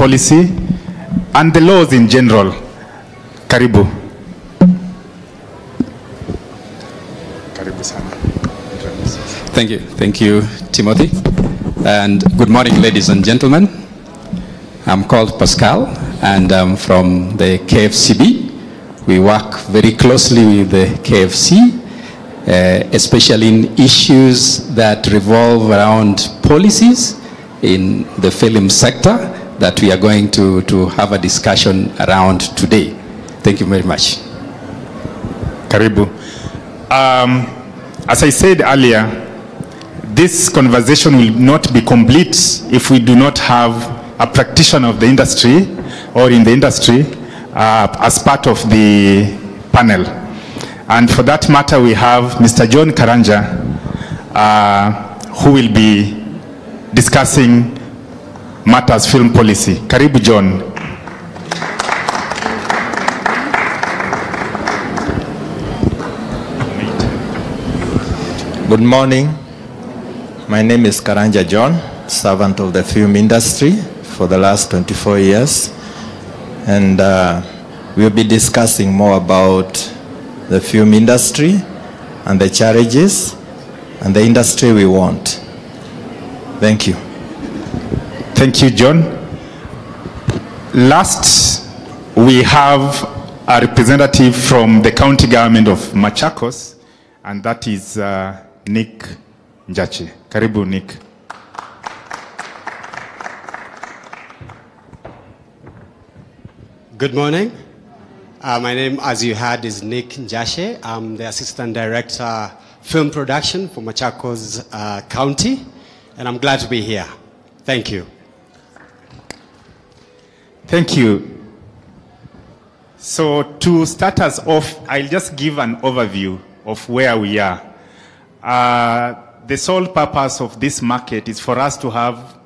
policy and the laws in general. Karibu. Karibu sana. Thank you, Timothy. And good morning, ladies and gentlemen. I'm called Pascal, and I'm from the KFCB. We work very closely with the KFC, especially in issues that revolve around policies in the film sector that we are going to have a discussion around today. Thank you very much. Karibu. As I said earlier, this conversation will not be complete if we do not have a practitioner of the industry or in the industry as part of the panel. And for that matter, we have Mr. John Karanja, who will be discussing matters film policy. Karibu, John. Good morning. My name is Karanja John, servant of the film industry for the last 24 years. And we'll be discussing more about the film industry and the challenges and the industry we want. Thank you. Thank you, John. Last, we have a representative from the county government of Machakos, and that is Nick Njache. Karibu, Nick. Good morning. My name, as you heard, is Nick Njache. I'm the Assistant Director, Film Production for Machakos County, and I'm glad to be here. Thank you. Thank you. So to start us off, I'll just give an overview of where we are. The sole purpose of this market is for us to have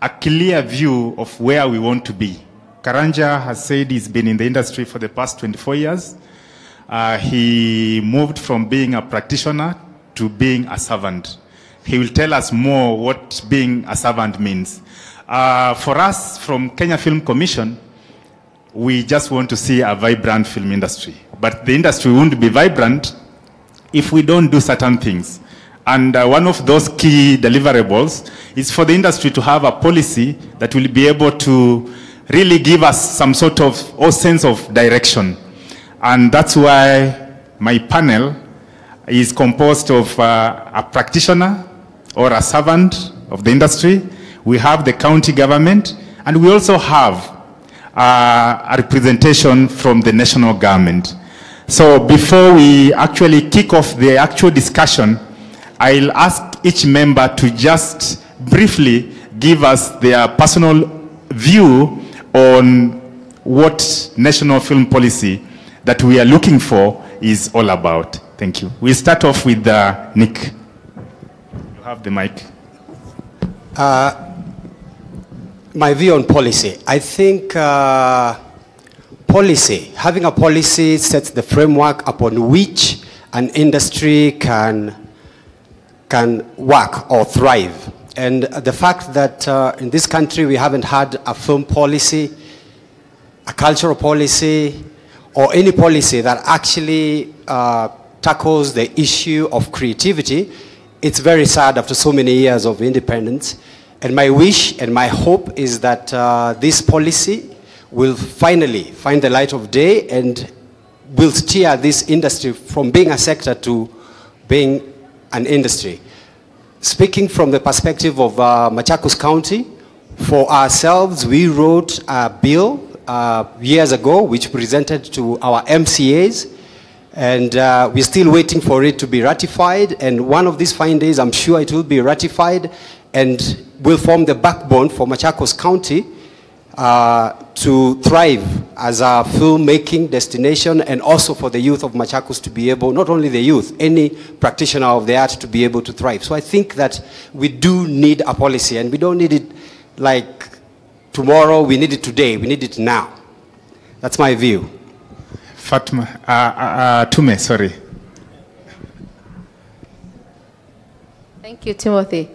a clear view of where we want to be. Karanja has said he's been in the industry for the past 24 years. He moved from being a practitioner to being a servant. He will tell us more what being a servant means. For us from Kenya Film Commission, we just want to see a vibrant film industry. But the industry won't be vibrant if we don't do certain things. And one of those key deliverables is for the industry to have a policy that will be able to really give us some sort of sense of direction. And that's why my panel is composed of a practitioner or a servant of the industry. We have the county government, and we also have a representation from the national government. So before we actually kick off the actual discussion, I'll ask each member to just briefly give us their personal view on what national film policy that we are looking for is all about. Thank you. We'll start off with Nick. You have the mic. My view on policy. I think having a policy sets the framework upon which an industry can work or thrive. And the fact that in this country we haven't had a film policy, a cultural policy, or any policy that actually tackles the issue of creativity, it's very sad after so many years of independence. And my wish and my hope is that this policy will finally find the light of day and will steer this industry from being a sector to being an industry. Speaking from the perspective of Machakos County, for ourselves, we wrote a bill years ago which presented to our MCAs, and we're still waiting for it to be ratified. And one of these fine days, I'm sure it will be ratified and will form the backbone for Machakos County to thrive as a filmmaking destination, and also for the youth of Machakos to be able, not only the youth, any practitioner of the art to be able to thrive. So I think that we do need a policy, and we don't need it like tomorrow, we need it today, we need it now. That's my view. Fatma, Tume, sorry. Thank you, Timothy.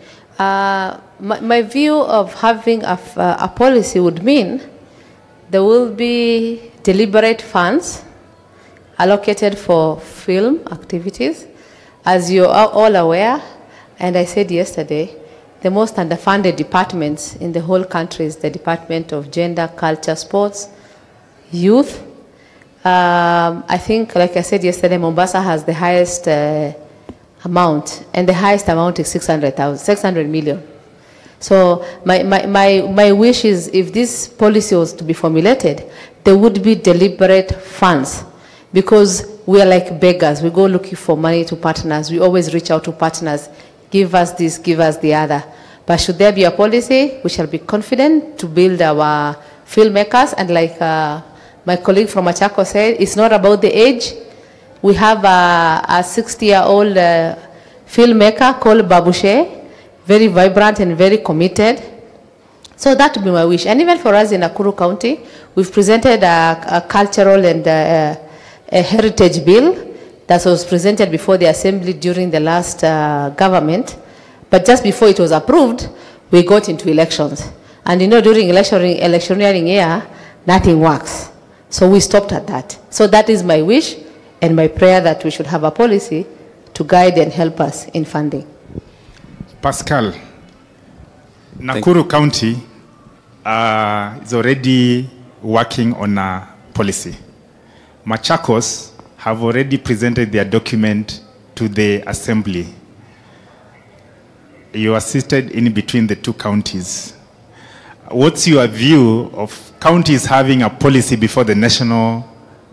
My view of having a policy would mean there will be deliberate funds allocated for film activities. As you are all aware, and I said yesterday, the most underfunded departments in the whole country is the Department of Gender, Culture, Sports, Youth. I think, like I said yesterday, Mombasa has the highest amount, and the highest amount is 600 million. So my wish is, if this policy was to be formulated, there would be deliberate funds, because we are like beggars. We go looking for money to partners. We always reach out to partners. Give us this, give us the other. But should there be a policy, we shall be confident to build our filmmakers. And like my colleague from Machako said, it's not about the age. We have a 60-year-old filmmaker called Babushe, very vibrant and very committed. So that would be my wish. And even for us in Nakuru County, we've presented a cultural and a heritage bill that was presented before the assembly during the last government. But just before it was approved, we got into elections. And you know, during electioneering year, nothing works. So we stopped at that. So that is my wish and my prayer, that we should have a policy to guide and help us in funding. Pascal, Nakuru County is already working on a policy. Machakos have already presented their document to the assembly. You are seated in between the two counties. What's your view of counties having a policy before the national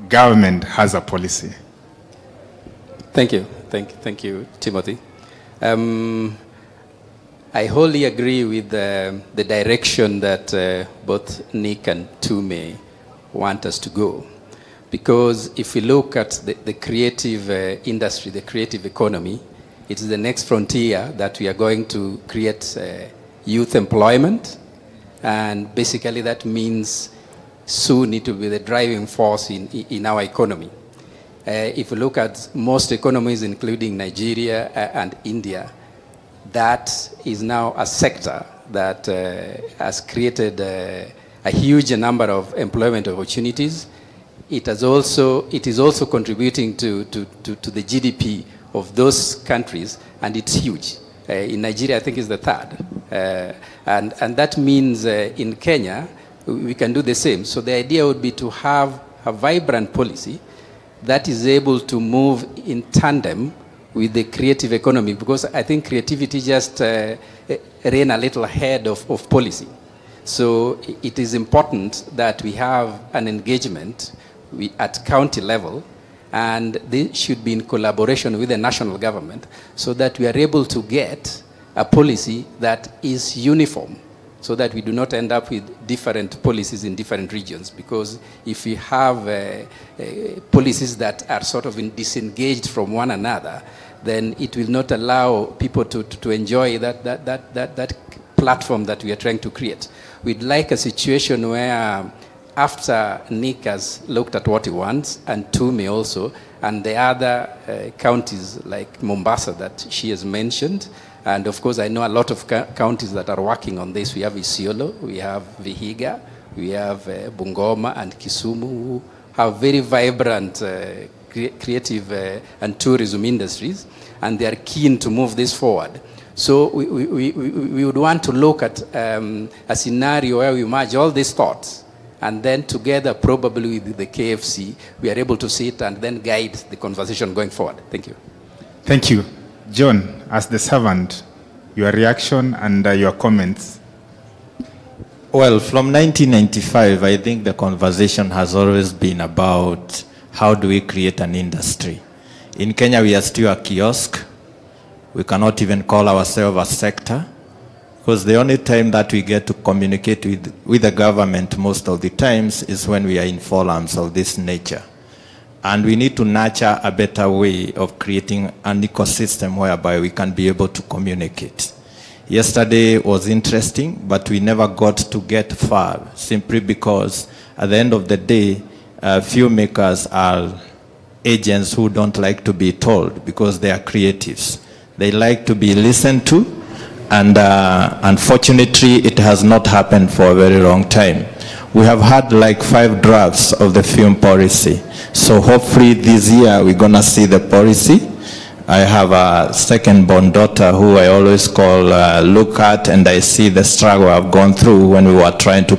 government has a policy? Thank you. Thank you, Timothy. I wholly agree with the direction that both Nick and Tume want us to go. Because if we look at the creative industry, the creative economy, it is the next frontier that we are going to create youth employment. And basically that means soon it will be the driving force in our economy. If you look at most economies, including Nigeria and India, that is now a sector that has created a huge number of employment opportunities. It is also contributing to the GDP of those countries, and it's huge. In Nigeria, I think it's the third. And that means in Kenya, we can do the same. So the idea would be to have a vibrant policy that is able to move in tandem with the creative economy, because I think creativity just ran a little ahead of policy. So it is important that we have an engagement at county level, and they should be in collaboration with the national government, so that we are able to get a policy that is uniform, so that we do not end up with different policies in different regions. Because if we have policies that are sort of disengaged from one another, then it will not allow people to enjoy that platform that we are trying to create. We'd like a situation where, after Nick has looked at what he wants, and Tume also, and the other counties like Mombasa that she has mentioned, and of course I know a lot of counties that are working on this. We have Isiolo, we have Vihiga, we have Bungoma and Kisumu, who have very vibrant creative and tourism industries, and they are keen to move this forward. So we would want to look at a scenario where we merge all these thoughts, and then together, probably with the KFC, we are able to sit and then guide the conversation going forward. Thank you. Thank you. John, as the servant, your reaction and your comments. Well, from 1995, I think the conversation has always been about how do we create an industry. In Kenya, we are still a kiosk. We cannot even call ourselves a sector, because the only time that we get to communicate with the government most of the times is when we are in forums of this nature. And we need to nurture a better way of creating an ecosystem whereby we can be able to communicate. Yesterday was interesting, but we never got to get far, simply because at the end of the day, filmmakers are agents who don't like to be told, because they are creatives. They like to be listened to, and unfortunately it has not happened for a very long time. We have had like 5 drafts of the film policy. So hopefully this year we're gonna see the policy. I have a second-born daughter who I always call look at, and I see the struggle I've gone through when we were trying to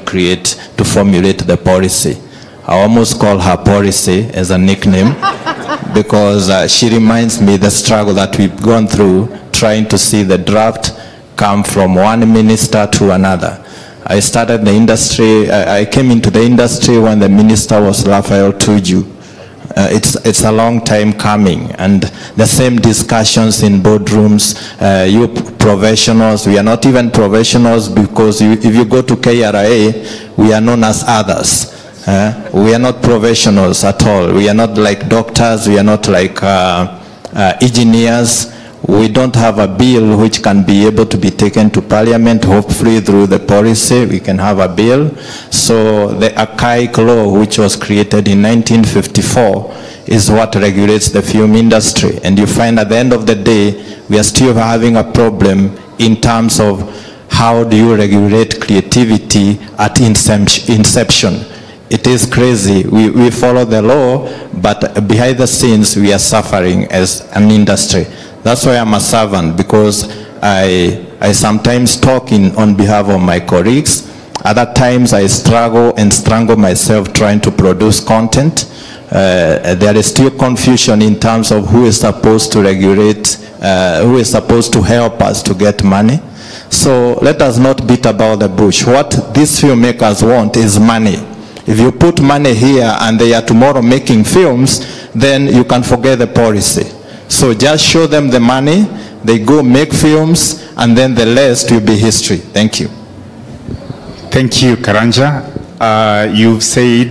formulate the policy. I almost call her policy as a nickname because she reminds me the struggle that we've gone through trying to see the draft come from one minister to another. I started the industry, I came into the industry when the minister was Raphael Tuju. It's a long time coming, and the same discussions in boardrooms. You professionals, we are not even professionals, because if you go to KRA, we are known as others. We are not professionals at all. We are not like doctors, we are not like engineers. We don't have a bill which can be able to be taken to Parliament. Hopefully through the policy we can have a bill. So the archaic law which was created in 1954 is what regulates the film industry. And you find at the end of the day we are still having a problem in terms of how do you regulate creativity at inception. It is crazy. We follow the law, but behind the scenes we are suffering as an industry. That's why I'm a servant, because I sometimes talk on behalf of my colleagues. Other times I struggle and strangle myself trying to produce content. There is still confusion in terms of who is supposed to regulate, who is supposed to help us to get money. So let us not beat about the bush. What these filmmakers want is money. If you put money here and they are tomorrow making films, then you can forget the policy. So just show them the money, they go make films, and then the rest will be history. Thank you. Thank you, Karanja. You've said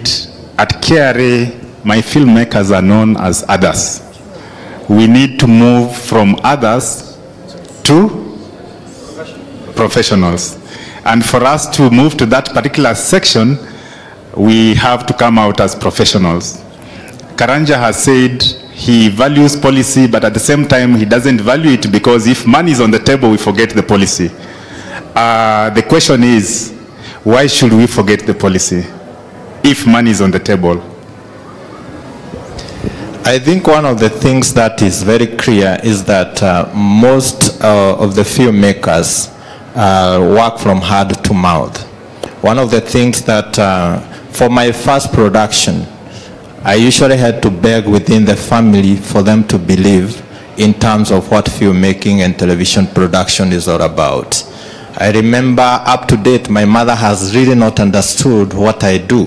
at KRA, my filmmakers are known as others. We need to move from others to professionals. And for us to move to that particular section, we have to come out as professionals. Karanja has said he values policy, but at the same time he doesn't value it, because if money is on the table, we forget the policy. The question is, why should we forget the policy if money is on the table? I think one of the things that is very clear is that most of the filmmakers work from hand to mouth. One of the things that for my first production, I usually had to beg within the family for them to believe in terms of what filmmaking and television production is all about. I remember up to date, my mother has really not understood what I do,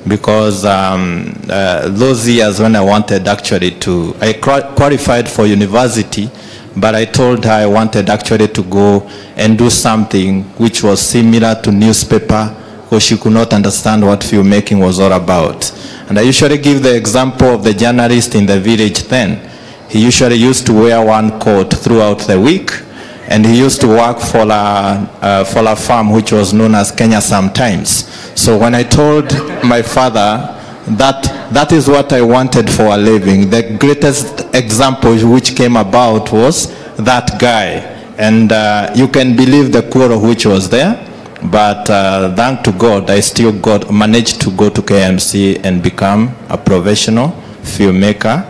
because those years when I wanted actually to, I qualified for university, but I told her I wanted actually to go and do something which was similar to newspaper, because she could not understand what filmmaking was all about. And I usually give the example of the journalist in the village then. He usually used to wear one coat throughout the week, and he used to work for a farm which was known as Kenya Sometimes. So when I told my father that is what I wanted for a living, the greatest example which came about was that guy. And you can believe the quarrel which was there. But thank to God, I still managed to go to KMC and become a professional filmmaker.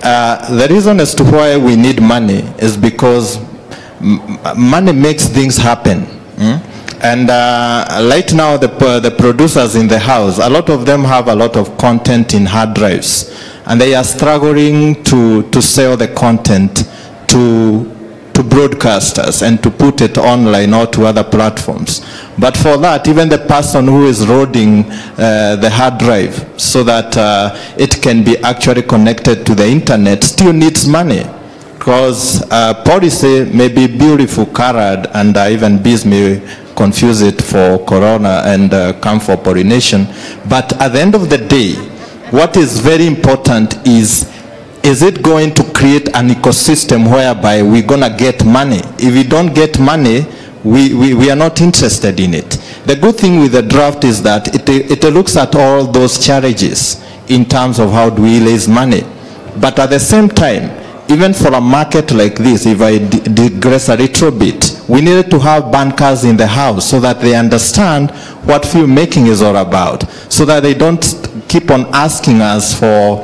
The reason as to why we need money is because money makes things happen. And right now, the producers in the house, a lot of them have a lot of content in hard drives, and they are struggling to sell the content to broadcasters and to put it online or to other platforms. But for that, even the person who is loading the hard drive so that it can be actually connected to the internet still needs money, because policy may be beautiful colored, and even bees may confuse it for corona and come for pollination. But at the end of the day, what is very important is it going to create an ecosystem whereby we're going to get money? If we don't get money, we are not interested in it. The good thing with the draft is that it looks at all those challenges in terms of how do we raise money. But at the same time, even for a market like this, if I digress a little bit, we needed to have bankers in the house so that they understand what filmmaking is all about, so that they don't keep on asking us for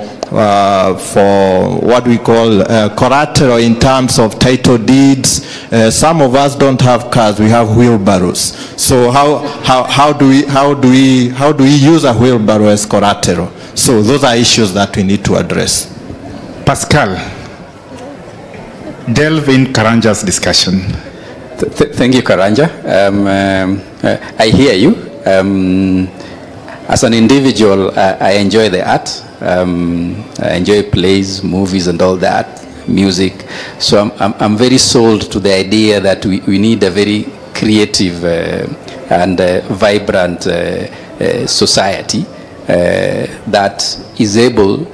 what we call collateral in terms of title deeds. Some of us don't have cars; we have wheelbarrows. So how do we use a wheelbarrow as collateral? So those are issues that we need to address. Pascal, delve in Karanja's discussion. Thank you, Karanja. I hear you. As an individual, I enjoy the art. I enjoy plays, movies, and all that, music. So I'm very sold to the idea that we need a very creative and vibrant society that is able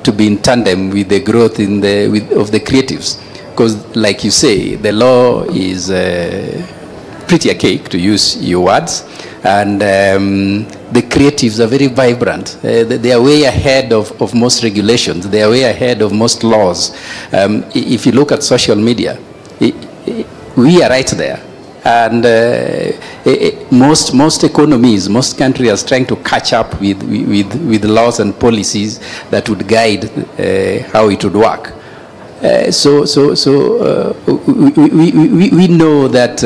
to be in tandem with the growth of the creatives. Because, like you say, the law is pretty archaic, to use your words, and the creatives are very vibrant. They are way ahead of most regulations. They are way ahead of most laws. If you look at social media, we are right there. And most economies, most countries are trying to catch up with laws and policies that would guide how it would work. So we know that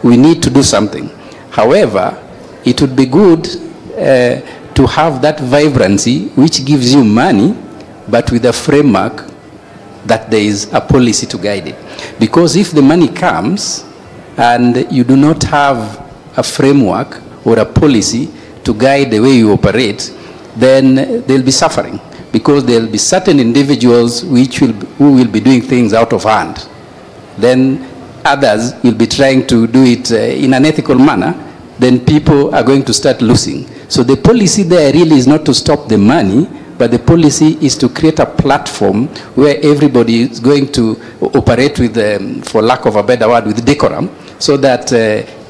we need to do something. However, it would be good to have that vibrancy which gives you money, but with a framework that there is a policy to guide it. Because if the money comes and you do not have a framework or a policy to guide the way you operate, then there'll be suffering. Because there will be certain individuals who will be doing things out of hand. Then others will be trying to do it in an ethical manner. Then people are going to start losing. So the policy there really is not to stop the money, but the policy is to create a platform where everybody is going to operate with, for lack of a better word, with decorum, so that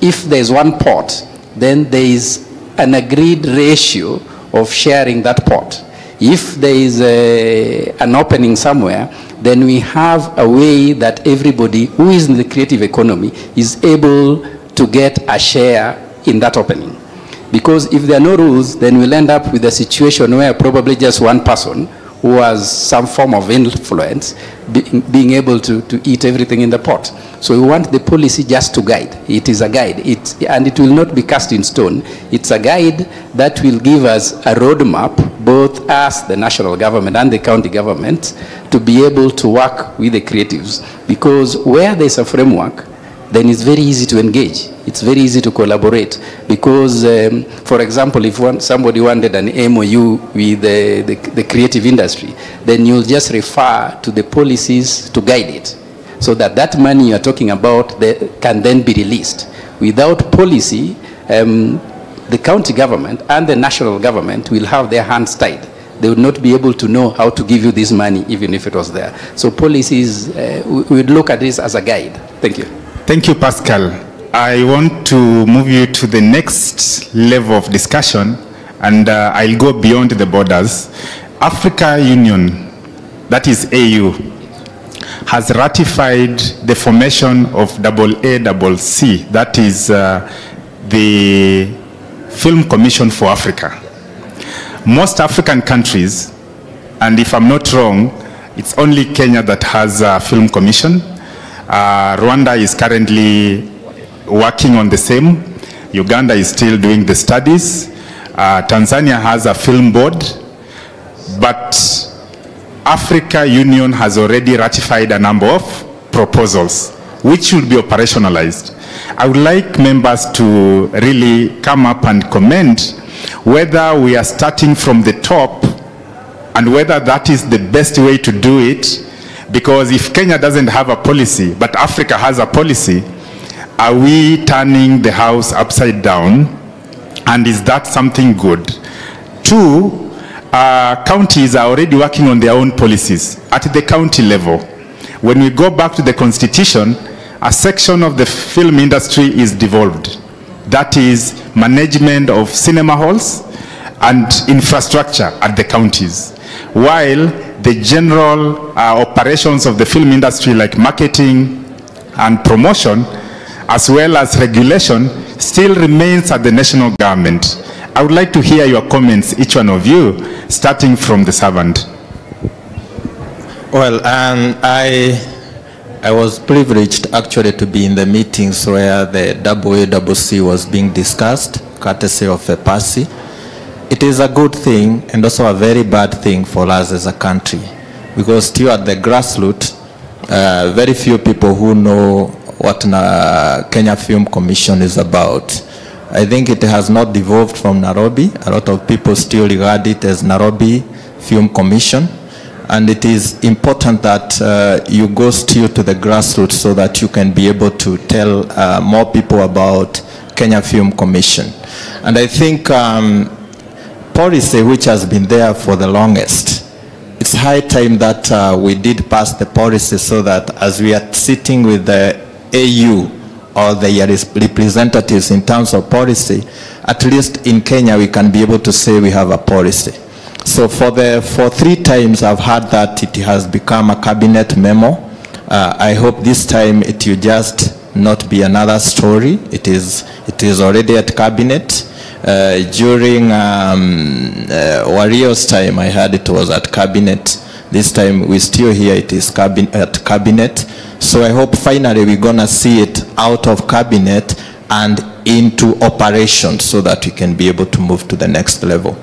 if there's one pot, then there is an agreed ratio of sharing that pot. If there is an opening somewhere, then we have a way that everybody who is in the creative economy is able to get a share in that opening. Because if there are no rules, then we'll end up with a situation where probably just one person who has some form of influence being able to eat everything in the pot. So we want the policy just to guide. It is a guide, and it will not be cast in stone. It's a guide that will give us a roadmap, both us, the national government, and the county government, to be able to work with the creatives. Because where there's a framework, then it's very easy to engage. It's very easy to collaborate. Because, for example, if somebody wanted an MOU with the creative industry, then you'll just refer to the policies to guide it, so that that money you're talking about can then be released. Without policy, the county government and the national government will have their hands tied. They would not be able to know how to give you this money, even if it was there. So policies, we would look at this as a guide. Thank you. Thank you, Pascal. I want to move you to the next level of discussion, and I'll go beyond the borders. Africa Union, that is AU, has ratified the formation of AACC, that is the Film Commission for Africa. Most African countries, and if I'm not wrong, it's only Kenya that has a film commission. Rwanda is currently working on the same. Uganda is still doing the studies. Tanzania has a film board, but Africa Union has already ratified a number of proposals which should be operationalized. I would like members to really come up and comment whether we are starting from the top and whether that is the best way to do it. Because if Kenya doesn't have a policy, but Africa has a policy, are we turning the house upside down? And is that something good? Two, counties are already working on their own policies at the county level. When we go back to the constitution, a section of the film industry is devolved. That is management of cinema halls and infrastructure at the counties. While the general operations of the film industry, like marketing and promotion, as well as regulation still remains at the national government. I would like to hear your comments, each one of you, starting from the servant. Well, I was privileged actually to be in the meetings where the WACC was being discussed, courtesy of EPASI. It is a good thing and also a very bad thing for us as a country, because still at the grassroots, very few people who know what Kenya Film Commission is about. I think it has not devolved from Nairobi. A lot of people still regard it as Nairobi Film Commission. And it is important that you go still to the grassroots so that you can be able to tell more people about Kenya Film Commission. And I think policy which has been there for the longest, it's high time that we did pass the policy so that as we are sitting with the AU or their representatives in terms of policy, at least in Kenya we can be able to say we have a policy. So for 3 times I've heard that it has become a cabinet memo. I hope this time it will just not be another story. It is already at cabinet. During Wario's time, I heard it was at cabinet. This time we still hear it is at cabinet. So I hope finally we're gonna see it out of cabinet and into operation so that we can be able to move to the next level.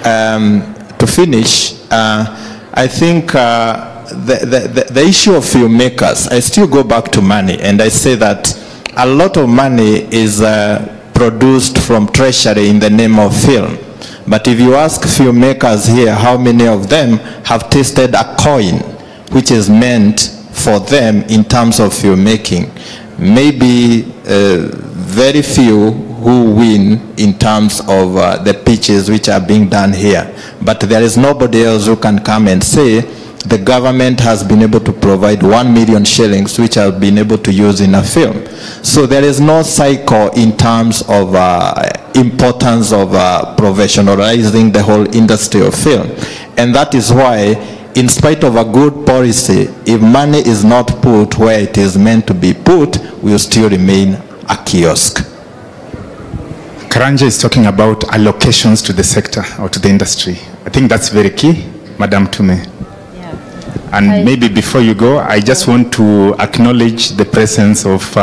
To finish, I think the issue of filmmakers, I still go back to money, and I say that a lot of money is produced from treasury in the name of film. But if you ask filmmakers here, how many of them have tasted a coin which is meant for them in terms of filmmaking? Maybe very few who win in terms of the pitches which are being done here. But there is nobody else who can come and say the government has been able to provide 1 million shillings which have been able to use in a film. So there is no cycle in terms of importance of professionalizing the whole industry of film. And that is why, in spite of a good policy, if money is not put where it is meant to be put, we will still remain a kiosk. Karanja is talking about allocations to the sector or to the industry. I think that's very key, Madam Tume. Yeah. And maybe before you go, I just want to acknowledge the presence of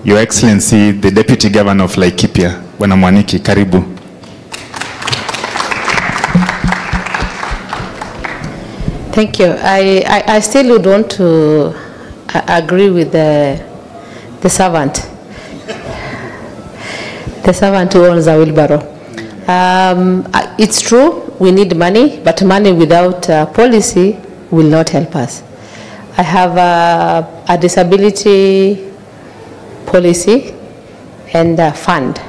Your Excellency, the Deputy Governor of Laikipia, Bwana Mwaniki. Karibu. Thank you. I still would want to agree with the servant. The servant who owns a wheelbarrow. It's true, we need money, but money without policy will not help us. I have a disability policy and a fund,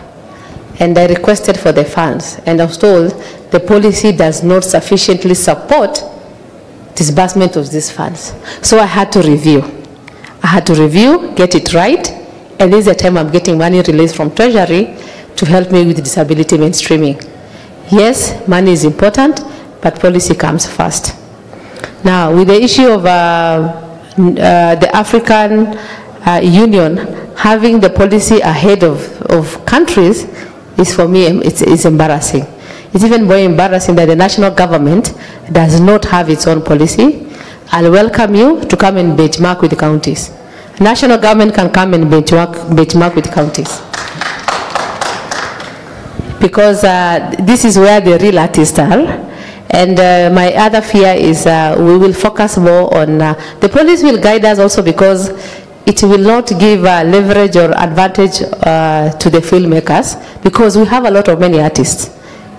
and I requested for the funds, and I was told the policy does not sufficiently support disbursement of these funds. So I had to review. Get it right, and this is the time I'm getting money released from Treasury to help me with disability mainstreaming. Yes, money is important, but policy comes first. Now, with the issue of the African Union having the policy ahead of countries, is for me, it's embarrassing. It's even more embarrassing that the national government does not have its own policy. I'll welcome you to come and benchmark with the counties. National government can come and benchmark with counties. Because this is where the real artists are. And my other fear is we will focus more on, the police will guide us also because it will not give leverage or advantage to the filmmakers, because we have a lot of many artists.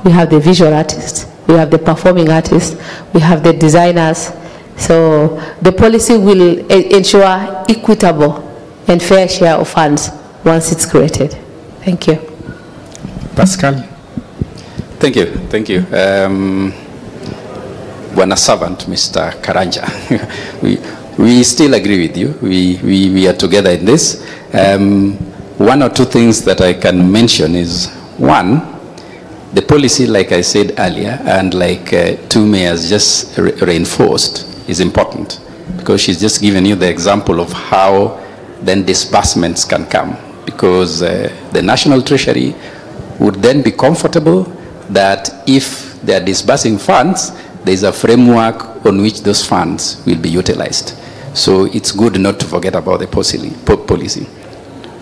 We have the visual artists, we have the performing artists, we have the designers. So the policy will ensure equitable and fair share of funds once it's created. Thank you. Pascal. Thank you. Bwana Servant, Mr. Karanja, we still agree with you. We are together in this. One or two things that I can mention is, one, the policy, like I said earlier, and like Tume has just reinforced, is important, because she's just given you the example of how then disbursements can come, because the National Treasury would then be comfortable that if they are disbursing funds, there is a framework on which those funds will be utilized. So it's good not to forget about the policy.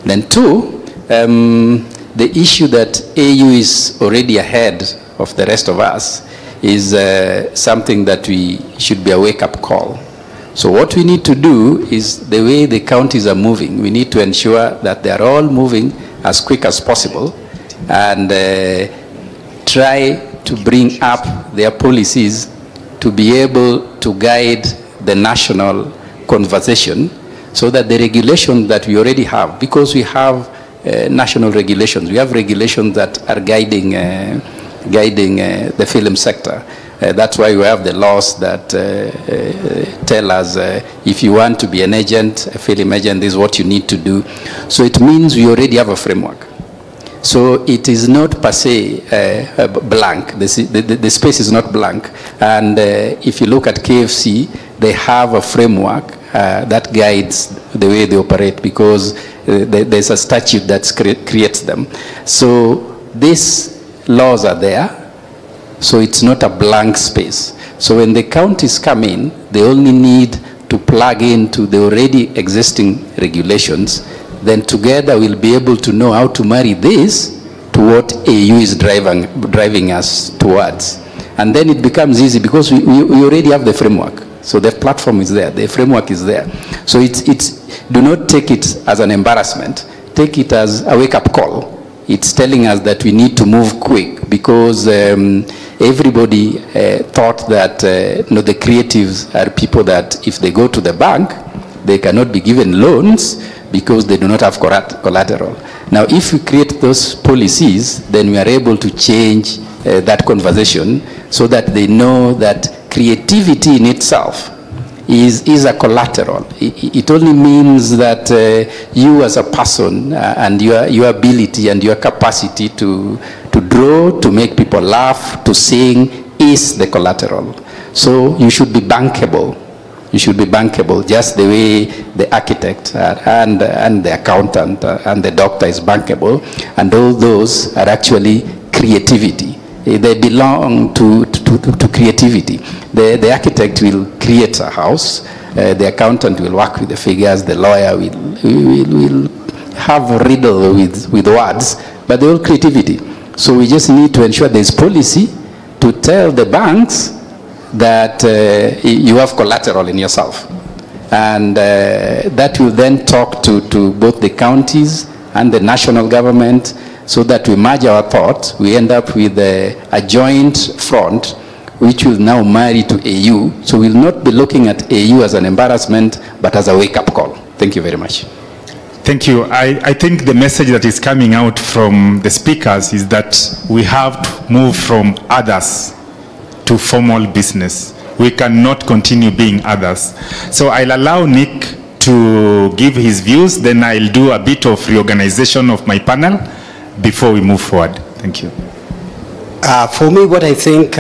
Then two, the issue that AU is already ahead of the rest of us is something that we should be a wake-up call. So what we need to do is, the way the counties are moving, we need to ensure that they are all moving as quick as possible and try to bring up their policies to be able to guide the national conversation, so that the regulations that we already have, because we have national regulations, we have regulations that are guiding the film sector. That's why we have the laws that tell us if you want to be an agent, a film agent, this is what you need to do. So it means we already have a framework. So it is not per se blank. The space is not blank. And if you look at KFC, they have a framework that guides the way they operate, because there's a statute that creates them. So these laws are there. So it's not a blank space. So when the counties come in, they only need to plug into the already existing regulations. Then together we'll be able to know how to marry this to what AU is driving us towards. And then it becomes easy, because we already have the framework. So the platform is there, the framework is there. So do not take it as an embarrassment. Take it as a wake-up call. It's telling us that we need to move quick, because everybody thought that the creatives are people that if they go to the bank, they cannot be given loans because they do not have collateral. Now, if we create those policies, then we are able to change that conversation, so that they know that creativity in itself is a collateral. It only means that you as a person and your ability and your capacity to draw, to make people laugh, to sing is the collateral. So you should be bankable. You should be bankable, just the way the architect and the accountant and the doctor is bankable. And all those are actually creativity. They belong to creativity. The architect will create a house, the accountant will work with the figures, the lawyer will have a riddle with words, but they're all creativity. So we just need to ensure there's policy to tell the banks that you have collateral in yourself. And that will then talk to both the counties and the national government, so that we merge our thoughts, we end up with a joint front, which will now marry to AU. So we'll not be looking at AU as an embarrassment, but as a wake-up call. Thank you very much. Thank you. I think the message that is coming out from the speakers is that we have to move from others to formal business. We cannot continue being others. So I'll allow Nick to give his views, then I'll do a bit of reorganization of my panel before we move forward. Thank you. For me, what I think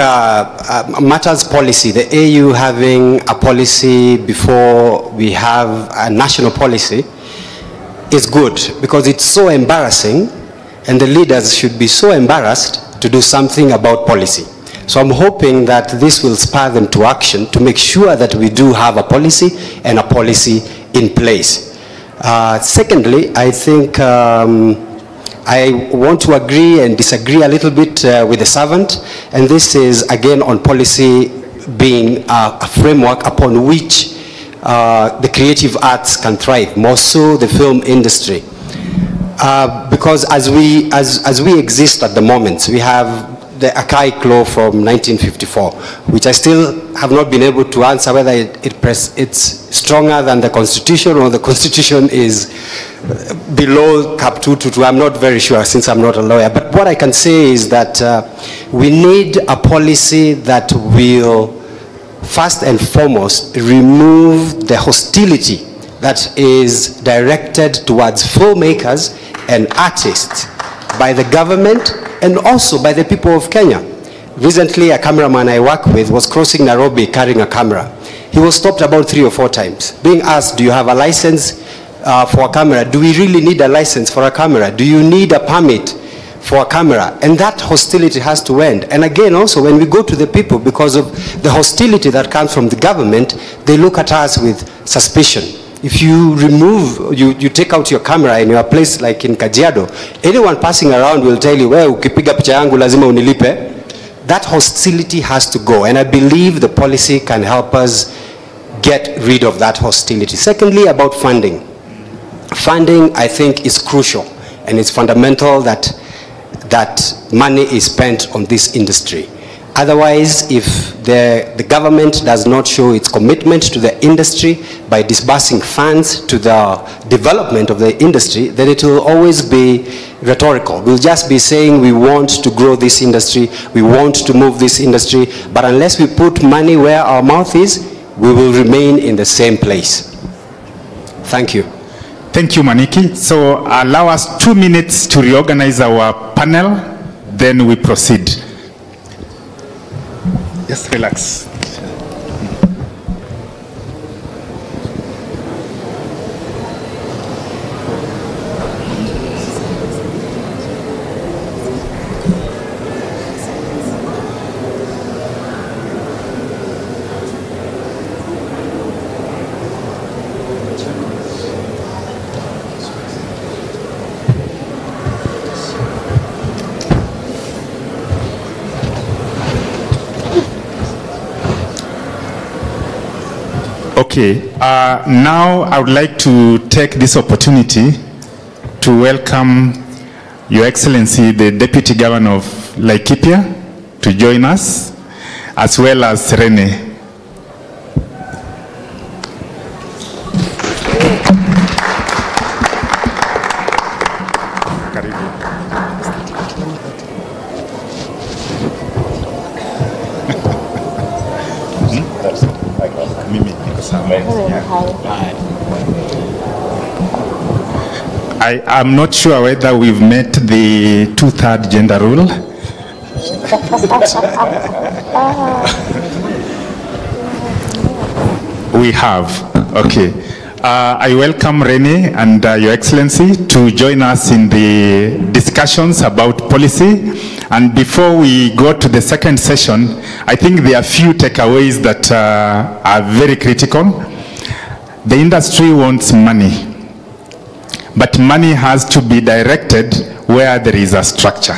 matters policy, the AU having a policy before we have a national policy is good, because it's so embarrassing, and the leaders should be so embarrassed to do something about policy. So I'm hoping that this will spur them to action to make sure that we do have a policy and a policy in place. Secondly, I think I want to agree and disagree a little bit with the servant, and this is again on policy being a framework upon which the creative arts can thrive, more so the film industry. Because as we exist at the moment, we have the archaic law from 1954, which I still have not been able to answer whether it's stronger than the Constitution or the Constitution is below Cap 222. I'm not very sure, since I'm not a lawyer. But what I can say is that we need a policy that will, first and foremost, remove the hostility that is directed towards filmmakers and artists by the government and also by the people of Kenya. Recently, a cameraman I work with was crossing Nairobi carrying a camera. He was stopped about 3 or 4 times, being asked, do you have a license? for a camera? Do we really need a license for a camera? Do you need a permit for a camera? And that hostility has to end. And again, also, when we go to the people, because of the hostility that comes from the government, they look at us with suspicion. If you remove, you take out your camera in your place like in Kajiado, anyone passing around will tell you, well, ukipiga picha yangu lazima unilipe. That hostility has to go, and I believe the policy can help us get rid of that hostility. Secondly, about funding. Funding, I think, is crucial, and it's fundamental that money is spent on this industry. Otherwise, if the government does not show its commitment to the industry by disbursing funds to the development of the industry, then it will always be rhetorical. We'll just be saying we want to grow this industry, we want to move this industry, but unless we put money where our mouth is, we will remain in the same place. Thank you. Thank you, Mwaniki. So allow us 2 minutes to reorganize our panel, then we proceed. Just relax. Okay, now I would like to take this opportunity to welcome Your Excellency, the Deputy Governor of Laikipia, to join us, as well as Rene. I'm not sure whether we've met the 2/3 gender rule. We have, okay. I welcome Rene and Your Excellency to join us in the discussions about policy. And before we go to the second session, I think there are few takeaways that are very critical. The industry wants money, but money has to be directed where there is a structure.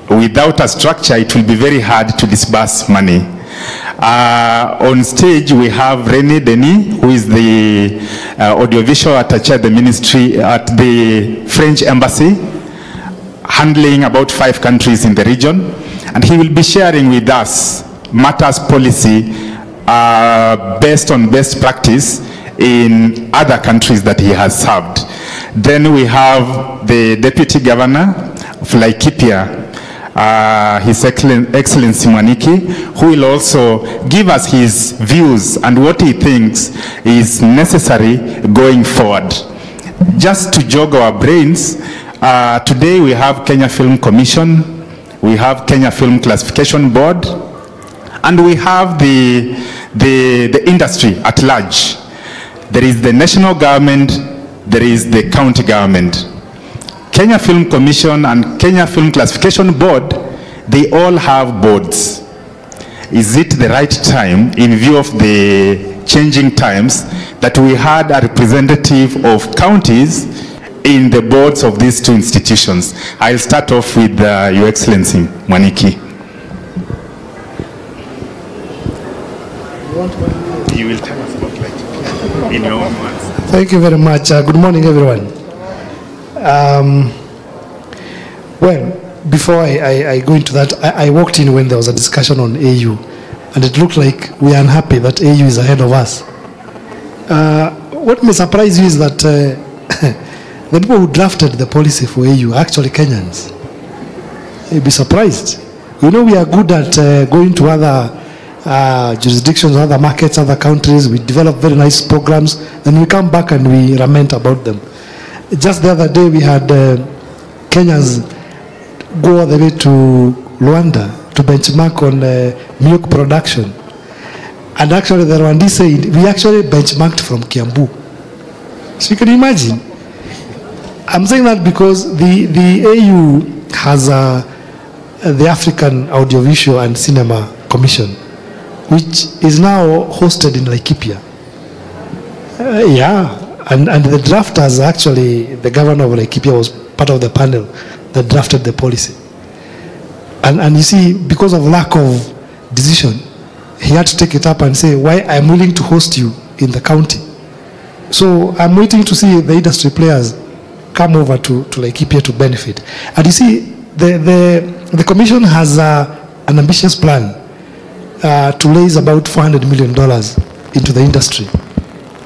Without a structure, it will be very hard to disburse money. On stage, we have René Denis, who is the audiovisual attaché at the ministry, at the French embassy, handling about 5 countries in the region. And he will be sharing with us matters policy based on best practice in other countries that he has served. Then we have the Deputy Governor of Laikipia, His Excellency Mwaniki, who will also give us his views and what he thinks is necessary going forward. Just to jog our brains, today we have Kenya Film Commission, we have Kenya Film Classification Board, and we have the industry at large. There is the national government, there is the county government. Kenya Film Commission and Kenya Film Classification Board, they all have boards. Is it the right time, in view of the changing times, that we had a representative of counties in the boards of these 2 institutions? I'll start off with Your Excellency Mwaniki. You will tell us about Laikipia in your own words. Thank you very much. Good morning, everyone. Well, before I go into that, I walked in when there was a discussion on AU, and it looked like we are unhappy that AU is ahead of us. What may surprise you is that the people who drafted the policy for AU are actually Kenyans. You'll be surprised. You know, we are good at going to other jurisdictions, other markets, other countries. We develop very nice programs, and we come back and we lament about them. Just the other day, we had Kenyans go all the way to Rwanda to benchmark on milk production. And actually, the Rwandese said, we actually benchmarked from Kiambu. So you can imagine. I'm saying that because the AU has the African Audiovisual and Cinema Commission, which is now hosted in Laikipia. Yeah, and the drafters, actually, the governor of Laikipia was part of the panel that drafted the policy. And you see, because of lack of decision, he had to take it up and say, why I'm willing to host you in the county. So I'm waiting to see the industry players come over to Laikipia to benefit. And you see, the commission has an ambitious plan to raise about $400 million into the industry,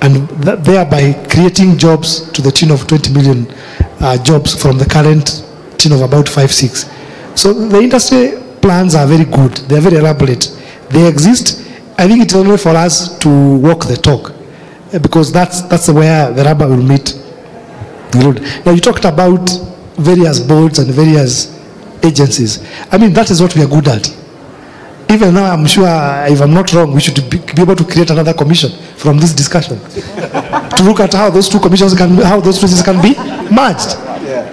and thereby creating jobs to the tune of 20 million jobs from the current tune of about 5-6. So the industry plans are very good. They are very elaborate. They exist. I think it's only for us to walk the talk, because that's where the rubber will meet the road. Now, you talked about various boards and various agencies. I mean, that is what we are good at. Even now, I'm sure, if I'm not wrong, we should be able to create another commission from this discussion to look at how those two commissions can, how those two things can be merged.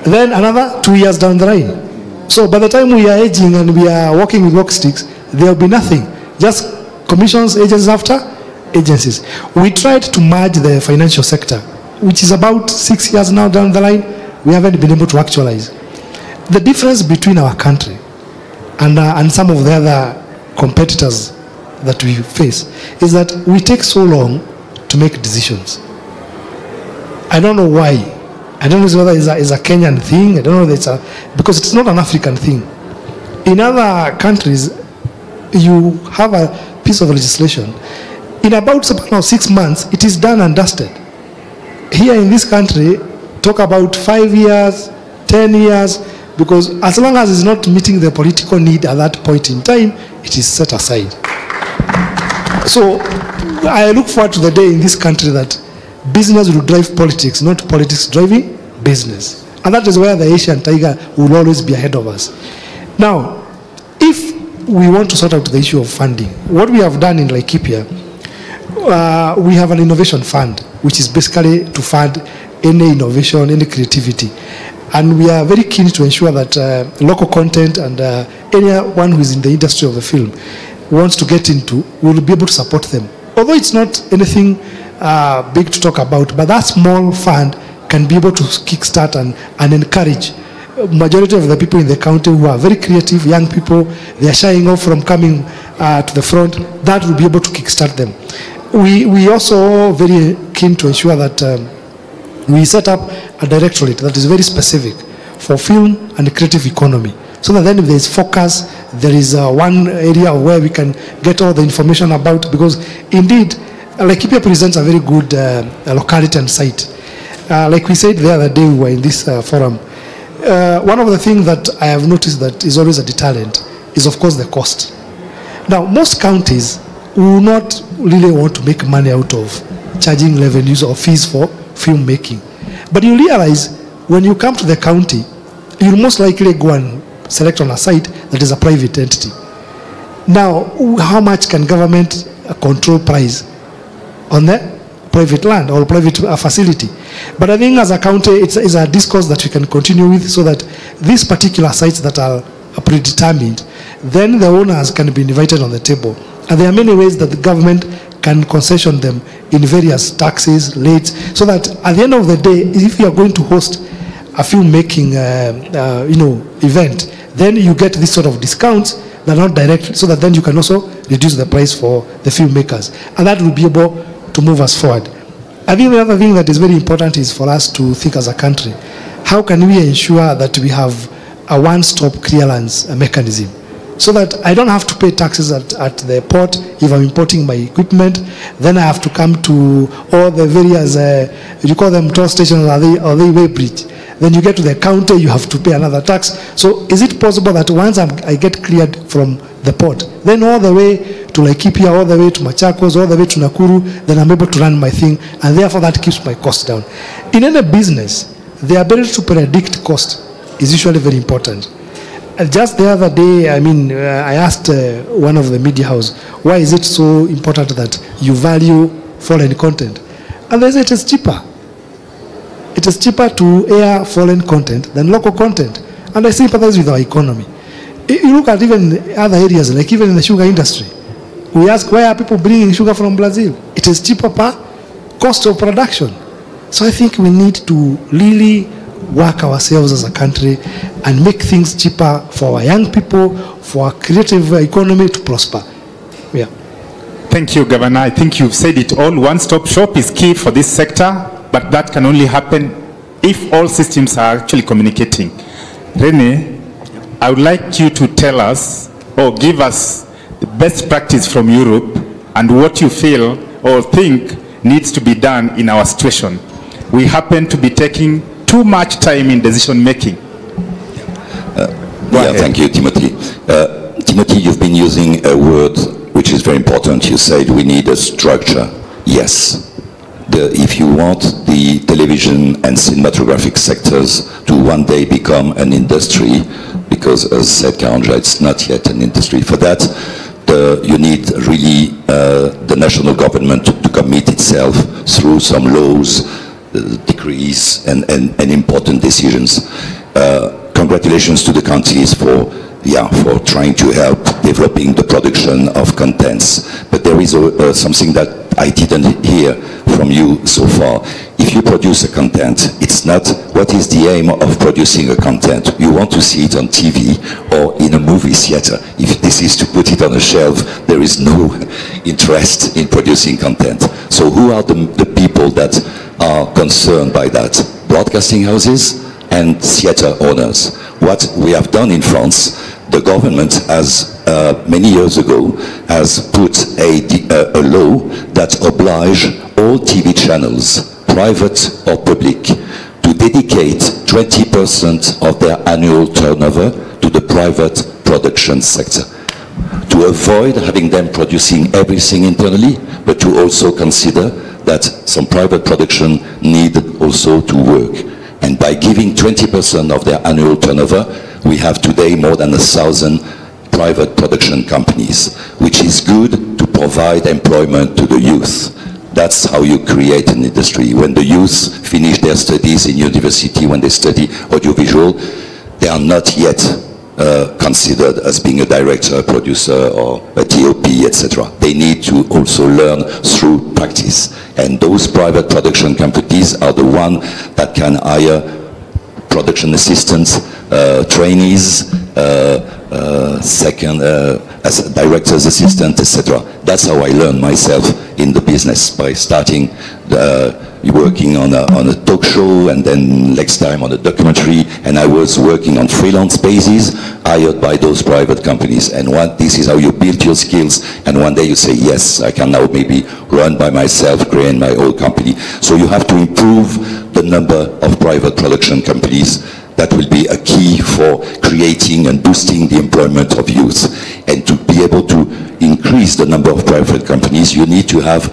Then another 2 years down the line. So by the time we are aging and we are working with walk sticks, there will be nothing. Just commissions, agencies after agencies. We tried to merge the financial sector, which is about 6 years now down the line. We haven't been able to actualize. The difference between our country and some of the other competitors that we face is that we take so long to make decisions. I don't know why. I don't know whether it's a Kenyan thing. I don't know whether because it's not an African thing. In other countries, you have a piece of legislation. In about 6 months, it is done and dusted. Here in this country, talk about 5 years, 10 years, because as long as it's not meeting the political need at that point in time, it is set aside. So I look forward to the day in this country that business will drive politics, not politics driving business. And that is where the Asian tiger will always be ahead of us. Now, if we want to sort out the issue of funding, what we have done in Laikipia, we have an innovation fund, which is basically to fund any innovation, any creativity. And we are very keen to ensure that local content and anyone who is in the industry of the film wants to get into, we will be able to support them. Although it's not anything big to talk about, but that small fund can be able to kickstart and encourage majority of the people in the county who are very creative, young people, they are shying off from coming to the front. That will be able to kickstart them. We also very keen to ensure that we set up a directorate that is very specific for film and creative economy, so that then if there is focus, there is one area where we can get all the information about, because indeed Laikipia presents a very good locality and site. Like we said the other day we were in this forum, one of the things that I have noticed that is always a deterrent is of course the cost. Now most counties will not really want to make money out of charging revenues or fees for filmmaking. But you realize when you come to the county, you'll most likely go and select on a site that is a private entity. Now, how much can government control price on the private land or private facility? But I think as a county, it's a discourse that we can continue with, so that these particular sites that are predetermined, then the owners can be invited on the table. And there are many ways that the government can concession them in various taxes, rates, so that at the end of the day, if you are going to host a filmmaking event, then you get this sort of discounts that are not direct, so that then you can also reduce the price for the filmmakers. And that will be able to move us forward. I think the other thing that is very important is for us to think as a country, how can we ensure that we have a one-stop clearance mechanism, so that I don't have to pay taxes at the port if I'm importing my equipment. Then I have to come to all the various, you call them toll stations, or they weighbridge. Then you get to the counter, you have to pay another tax. So is it possible that once I get cleared from the port, then all the way to Laikipia, all the way to Machakos, all the way to Nakuru, then I'm able to run my thing, and therefore that keeps my cost down. In any business, the ability to predict cost is usually very important. Just the other day, I asked one of the media house, why is it so important that you value foreign content? And they said it's cheaper. it is cheaper to air foreign content than local content. And I sympathize with our economy. You look at even other areas, like even in the sugar industry. We ask, why are people bringing sugar from Brazil? It is cheaper per cost of production. So I think we need to really work ourselves as a country and make things cheaper for our young people, for our creative economy to prosper. Yeah. Thank you, Governor. I think you've said it all. One-stop shop is key for this sector, but that can only happen if all systems are actually communicating. Rene, I would like you to tell us or give us the best practice from Europe and what you feel or think needs to be done in our situation. We happen to be taking too much time in decision making. Yeah, thank you, Timothy. Timothy, you've been using a word which is very important. You said we need a structure. Yes. If you want the television and cinematographic sectors to one day become an industry, because as said Karanja, it's not yet an industry. For that, you need really the national government to commit itself through some laws, decrees, and important decisions. Congratulations to the countries for trying to help developing the production of contents. But there is something that I didn't hear from you so far. If you produce a content, it's not what is the aim of producing a content. You want to see it on TV or in a movie theater. If this is to put it on a shelf, there is no interest in producing content. So who are the people that are concerned by that? Broadcasting houses and theater owners. What we have done in France, the government has many years ago has put a law that oblige all TV channels, private or public, to dedicate 20% of their annual turnover to the private production sector, to avoid having them producing everything internally, but to also consider that some private production needed also to work. And by giving 20% of their annual turnover, we have today more than 1,000 private production companies, which is good to provide employment to the youth. That's how you create an industry. When the youth finish their studies in university, when they study audiovisual, they are not yet considered as being a director, a producer, or a DOP, etc. They need to also learn through practice. And those private production companies are the ones that can hire production assistants, trainees, as director's assistant, etc. That's how I learned myself in the business, by starting working on a talk show, and then next time on a documentary, and I was working on freelance basis, hired by those private companies. And this is how you build your skills, and one day you say, yes, I can now maybe run by myself, create my own company. So you have to improve the number of private production companies. That will be a key for creating and boosting the employment of youth. And to be able to increase the number of private companies, you need to have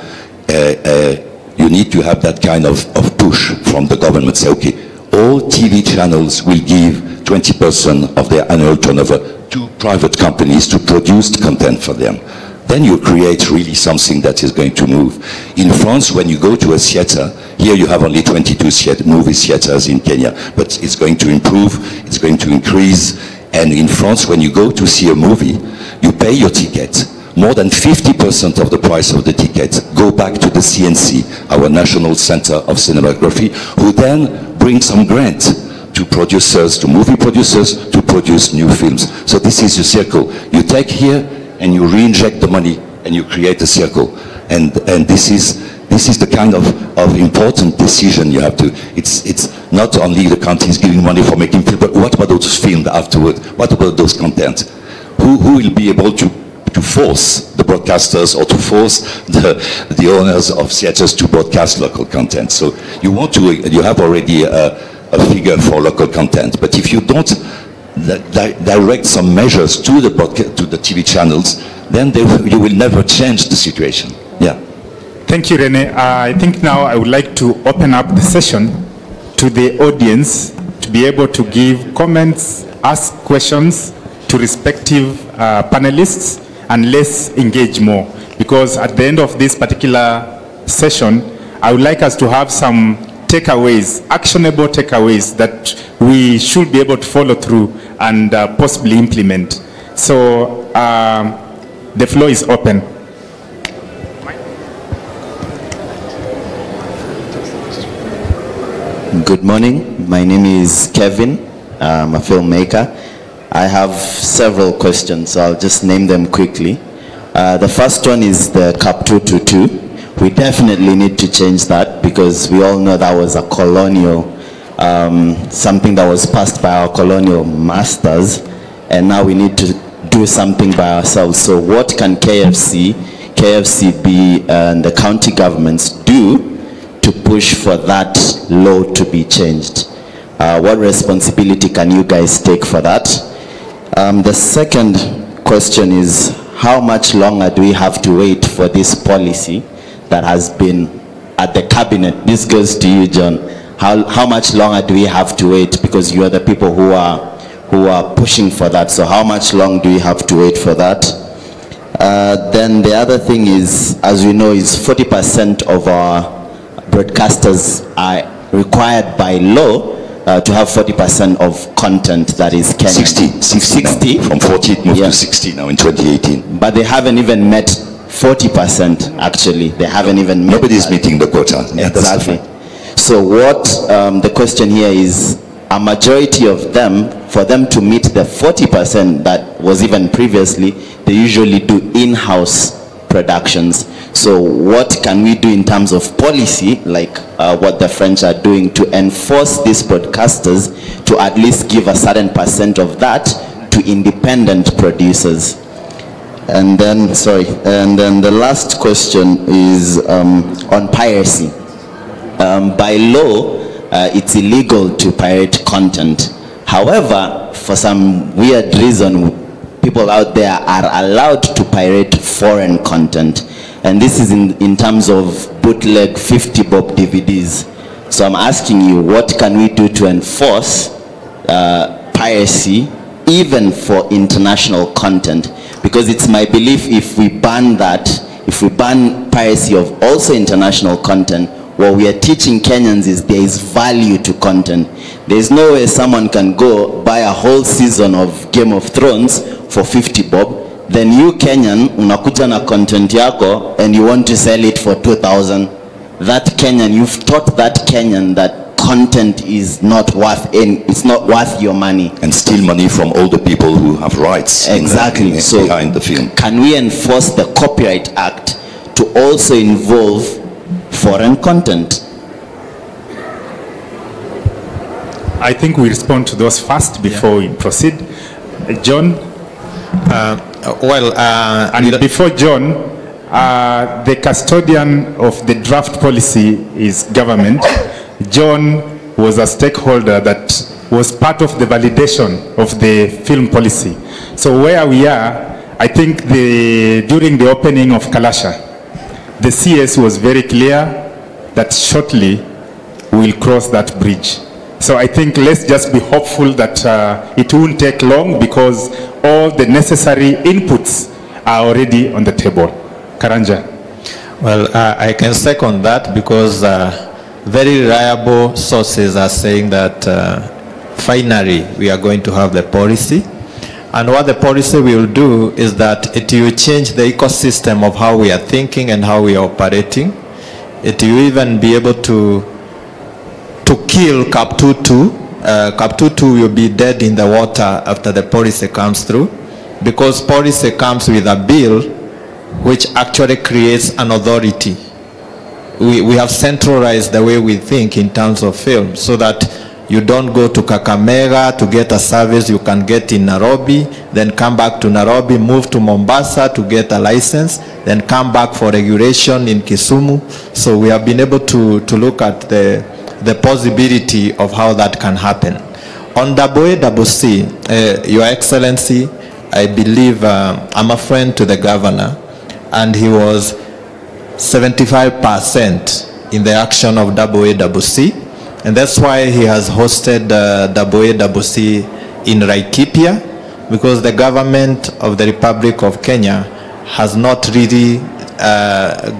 that kind of push from the government. Say, okay, all TV channels will give 20% of their annual turnover to private companies to produce content for them. Then you create really something that is going to move. In France, when you go to a theater, here you have only 22 movie theaters in Kenya, but it's going to improve, it's going to increase. And in France, when you go to see a movie, you pay your ticket. More than 50% of the price of the ticket go back to the CNC, our National Center of Cinematography, who then bring some grant to producers, to movie producers, to produce new films. So this is a circle. You take here, and you re-inject the money, and you create a circle. And this is the kind of important decision you have to. It's not only the countries giving money for making films, but what about those films afterward? What about those content? Who will be able to force the broadcasters or to force the owners of theaters to broadcast local content? So you have already a figure for local content, but if you don't direct some measures to the TV channels, then you will never change the situation. Yeah. Thank you, Rene. I think now I would like to open up the session to the audience to be able to give comments, ask questions to respective panelists, and let's engage more. Because at the end of this particular session, I would like us to have some takeaways, actionable takeaways that we should be able to follow through and possibly implement. So the floor is open. Good morning. My name is Kevin. I'm a filmmaker. I have several questions, so I'll just name them quickly. The first one is the CAP 222. We definitely need to change that because we all know that was a colonial, something that was passed by our colonial masters, and now we need to do something by ourselves. So what can KFC, KFCB, and the county governments do to push for that law to be changed? What responsibility can you guys take for that? The second question is, how much longer do we have to wait for this policy that has been at the cabinet? This goes to you, John. How much longer do we have to wait? Because you are the people who are pushing for that. So how much long do we have to wait for that? Then the other thing is, as we know, is 40% of our broadcasters are required by law to have 40% of content that is Kenyan. 60. From 40 it moved to 60 now in 2018. But they haven't even met 40%, actually. They haven't even met. Nobody is meeting the quota. Yeah, exactly. So what the question here is, a majority of them, for them to meet the 40% that was even previously, they usually do in-house productions. So what can we do in terms of policy, like what the French are doing, to enforce these broadcasters to at least give a certain percent of that to independent producers? And then, the last question is on piracy. By law, it's illegal to pirate content. However, for some weird reason, people out there are allowed to pirate foreign content. And this is in terms of bootleg 50 bob DVDs. So I'm asking you, what can we do to enforce piracy even for international content? Because it's my belief, if we ban that, if we ban piracy of also international content, what we are teaching Kenyans is there is value to content. There is no way someone can go buy a whole season of Game of Thrones for 50 bob. Then you Kenyan, unakuja na content yako and you want to sell it for 2,000. That Kenyan, you've taught that Kenyan that content is not worth it's not worth your money. And steal money from all the people who have rights exactly. behind the film. Can we enforce the Copyright Act to also involve foreign content? I think we respond to those first before we proceed. John? And before John, the custodian of the draft policy is government. John was a stakeholder that was part of the validation of the film policy. So where we are, I think during the opening of Kalasha, the CS was very clear that shortly we'll cross that bridge. So I think let's just be hopeful that it won't take long because all the necessary inputs are already on the table. Karanja. Well, I can second that because very reliable sources are saying that finally we are going to have the policy. And what the policy will do is that it will change the ecosystem of how we are thinking and how we are operating. It will even be able to kill CAP 22. CAP 22 will be dead in the water after the policy comes through, because policy comes with a bill which actually creates an authority. We have centralized the way we think in terms of film, so that you don't go to Kakamega to get a service you can get in Nairobi, then come back to Nairobi, move to Mombasa to get a license, then come back for regulation in Kisumu. So we have been able to look at the possibility of how that can happen. On WACC, Your Excellency, I believe I'm a friend to the governor, and he was 75% in the action of WACC. And that's why he has hosted WACC in Laikipia, because the government of the Republic of Kenya has not really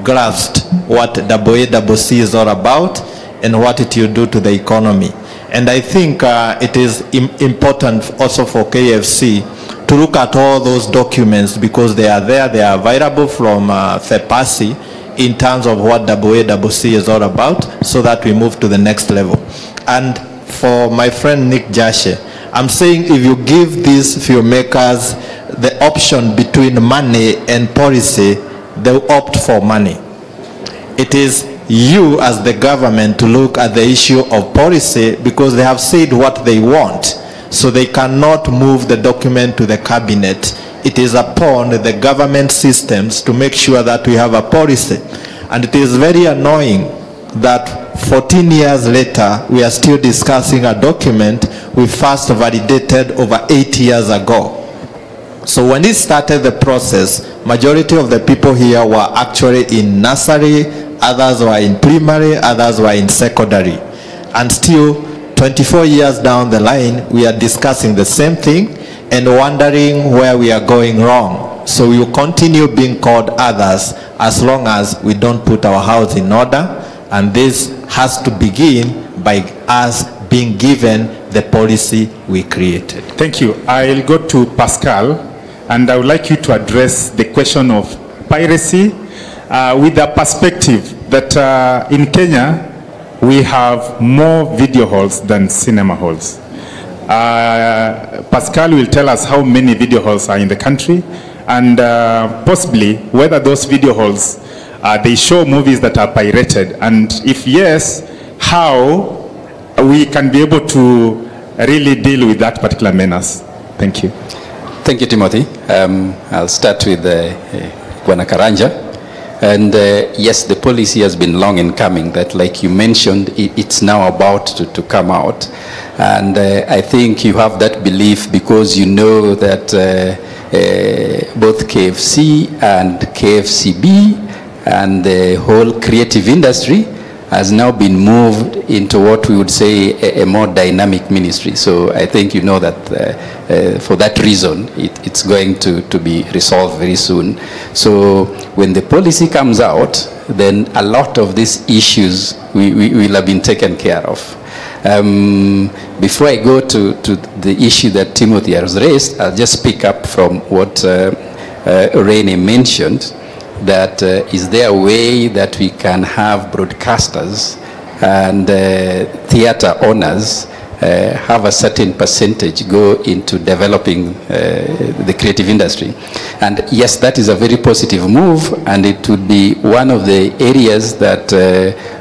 grasped what WACC is all about. and what it will do to the economy. And I think it is important also for KFC to look at all those documents because they are there, they are available from FEPASI in terms of what WACC is all about so that we move to the next level. And for my friend Nick Jashe, I'm saying if you give these filmmakers the option between money and policy, they'll opt for money. It is you as the government to look at the issue of policy because they have said what they want. So they cannot move the document to the cabinet. It is upon the government systems to make sure that we have a policy. And it is very annoying that 14 years later, we are still discussing a document we first validated over 8 years ago. So when it started the process, majority of the people here were actually in nursery, others were in primary, others were in secondary. And still, 24 years down the line, we are discussing the same thing and wondering where we are going wrong. So we will continue being called others as long as we don't put our house in order. And this has to begin by us being given the policy we created. Thank you. I'll go to Pascal, and I would like you to address the question of piracy with the perspective that in Kenya, we have more video halls than cinema halls. Pascal will tell us how many video halls are in the country, and possibly whether those video halls they show movies that are pirated, and if yes, how we can be able to really deal with that particular menace. Thank you. Thank you, Timothy. I'll start with Bwana Karanja. And yes, the policy has been long in coming, that like you mentioned, it's now about to come out. And I think you have that belief because you know that both KFC and KFCB and the whole creative industry has now been moved into what we would say a more dynamic ministry. So I think you know that for that reason, it's going to be resolved very soon. So when the policy comes out, then a lot of these issues will have been taken care of. Before I go to the issue that Timothy has raised, I'll just pick up from what Rene mentioned, that is there a way that we can have broadcasters and theater owners have a certain percentage go into developing the creative industry. And yes, that is a very positive move, and it would be one of the areas that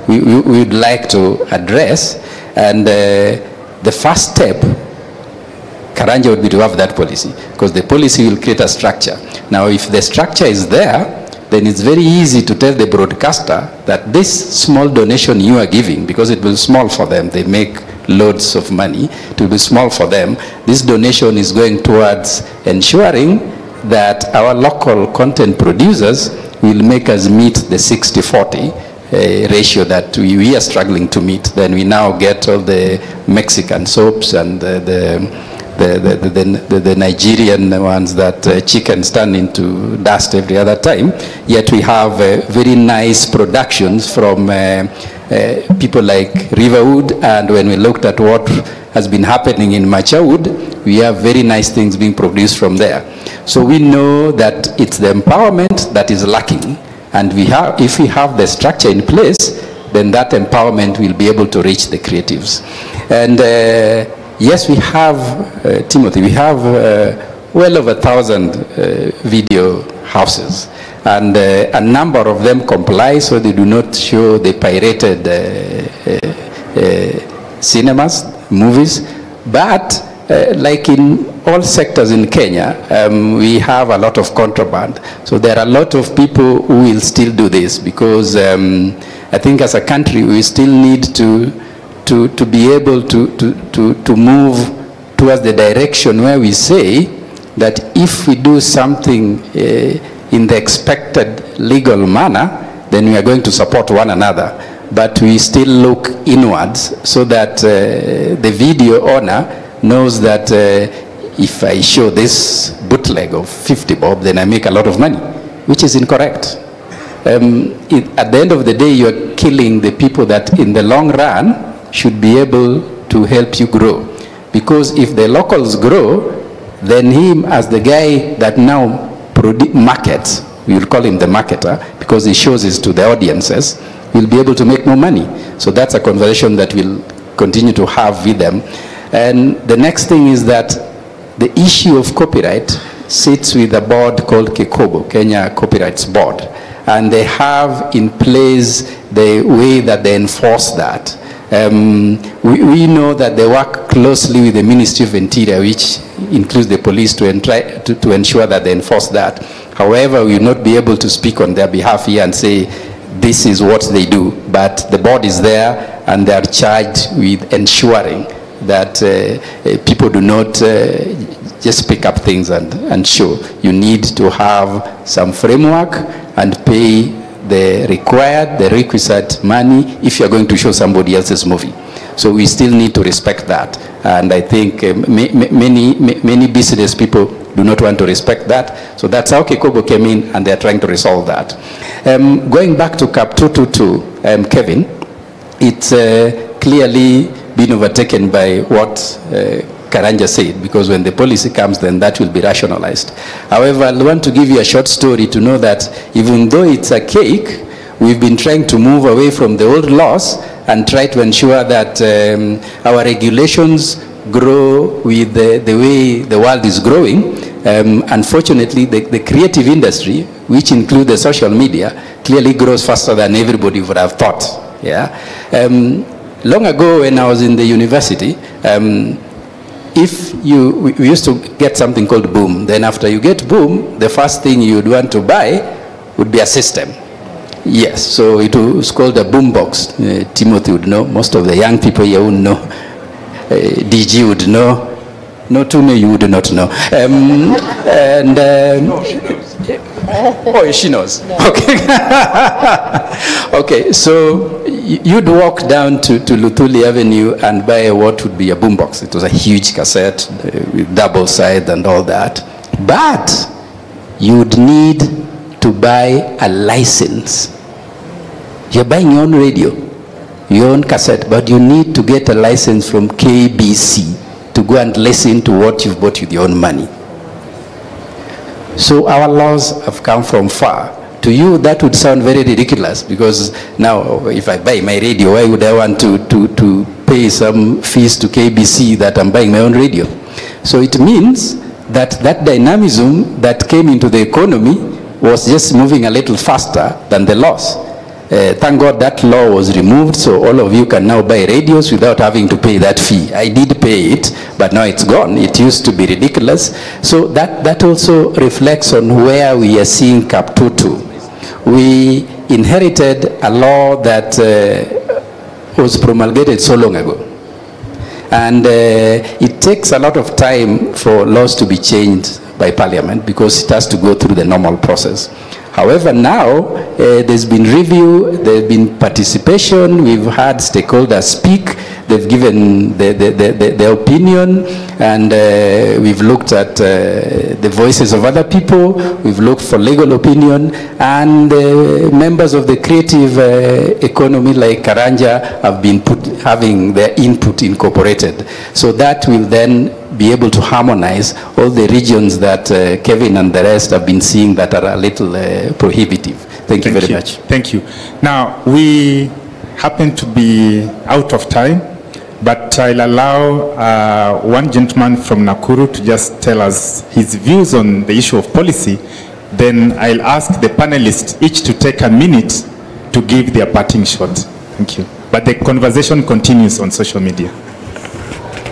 we would like to address. And the first step, Karanja, would be to have that policy, because the policy will create a structure. Now, if the structure is there, then it's very easy to tell the broadcaster that this small donation you are giving, because it will be small for them, they make loads of money, it will be small for them, this donation is going towards ensuring that our local content producers will make us meet the 60-40 ratio that we are struggling to meet. Then we now get all the Mexican soaps and the Nigerian ones that chickens turn into dust every other time, yet we have very nice productions from people like Riverwood, and when we looked at what has been happening in Machawood, we have very nice things being produced from there. So we know that it's the empowerment that is lacking, and if we have the structure in place, then that empowerment will be able to reach the creatives. And yes, we have, Timothy, we have well over 1,000 video houses, and a number of them comply, so they do not show the pirated cinemas, movies. But like in all sectors in Kenya, we have a lot of contraband. So there are a lot of people who will still do this, because I think as a country we still need to be able to move towards the direction where we say that if we do something in the expected legal manner, then we are going to support one another. But we still look inwards so that the video owner knows that if I show this bootleg of 50 bob, then I make a lot of money, which is incorrect. at the end of the day, you are killing the people that in the long run should be able to help you grow. Because if the locals grow, then him as the guy that now markets, we will call him the marketer, because he shows it to the audiences, will be able to make more money. So that's a conversation that we'll continue to have with them. And the next thing is that the issue of copyright sits with a board called KECOBO, Kenya Copyrights Board. And they have in place the way that they enforce that. We know that they work closely with the Ministry of Interior, which includes the police, to ensure that they enforce that. However, we will not be able to speak on their behalf here and say this is what they do. But the board is there, and they are charged with ensuring that people do not just pick up things and show. You need to have some framework and pay the requisite money if you're going to show somebody else's movie. So we still need to respect that. And I think many business people do not want to respect that. So that's how KECOBO came in, and they're trying to resolve that. Going back to CAP 222, Kevin, it's clearly been overtaken by what Karanja said, because when the policy comes, then that will be rationalized. However, I want to give you a short story to know that even though it's a cake, we've been trying to move away from the old laws and try to ensure that our regulations grow with the way the world is growing. Unfortunately, the creative industry, which includes the social media, clearly grows faster than everybody would have thought. Yeah. Long ago, when I was in the university, we used to get something called Boom. Then after you get Boom, the first thing you'd want to buy would be a system. Yes, so it was called a boombox. Timothy would know. Most of the young people here would know. DG would know. No, Tume, you would not know. No, she knows. Oh, she knows. No. Okay. Okay, so you'd walk down to Luthuli Avenue and buy what would be a boombox. It was a huge cassette with double side and all that. But you'd need to buy a license. You're buying your own radio, your own cassette, but you need to get a license from KBC to go and listen to what you've bought with your own money. So our laws have come from far. To you, that would sound very ridiculous, because now if I buy my radio, why would I want to pay some fees to KBC that I'm buying my own radio? So it means that dynamism that came into the economy was just moving a little faster than the laws. Thank God that law was removed, so all of you can now buy radios without having to pay that fee. I did pay it, but now it's gone. It used to be ridiculous. So that also reflects on where we are seeing CAP 222. We inherited a law that was promulgated so long ago. And it takes a lot of time for laws to be changed by Parliament, because it has to go through the normal process. However, now there's been review, there's been participation, we've had stakeholders speak, they've given their opinion, and we've looked at the voices of other people, we've looked for legal opinion, and members of the creative economy like Karanja have been having their input incorporated. So that will then be able to harmonize all the regions that Kevin and the rest have been seeing that are a little prohibitive. Thank you very much. Thank you. Now, we happen to be out of time, but I'll allow one gentleman from Nakuru to just tell us his views on the issue of policy. Then I'll ask the panelists each to take a minute to give their parting shot. Thank you. But the conversation continues on social media.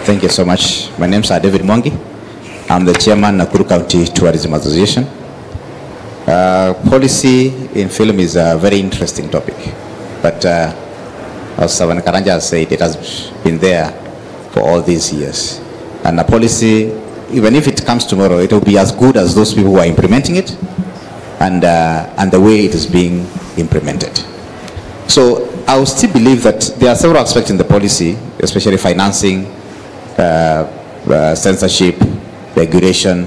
Thank you so much. My name is David Mwangi. I'm the chairman of Nakuru County Tourism Association. Policy in film is a very interesting topic, but as Savan Karanja said, it has been there for all these years. And a policy, even if it comes tomorrow, it will be as good as those people who are implementing it, and the way it is being implemented. So I will still believe that there are several aspects in the policy, especially financing, censorship, regulation,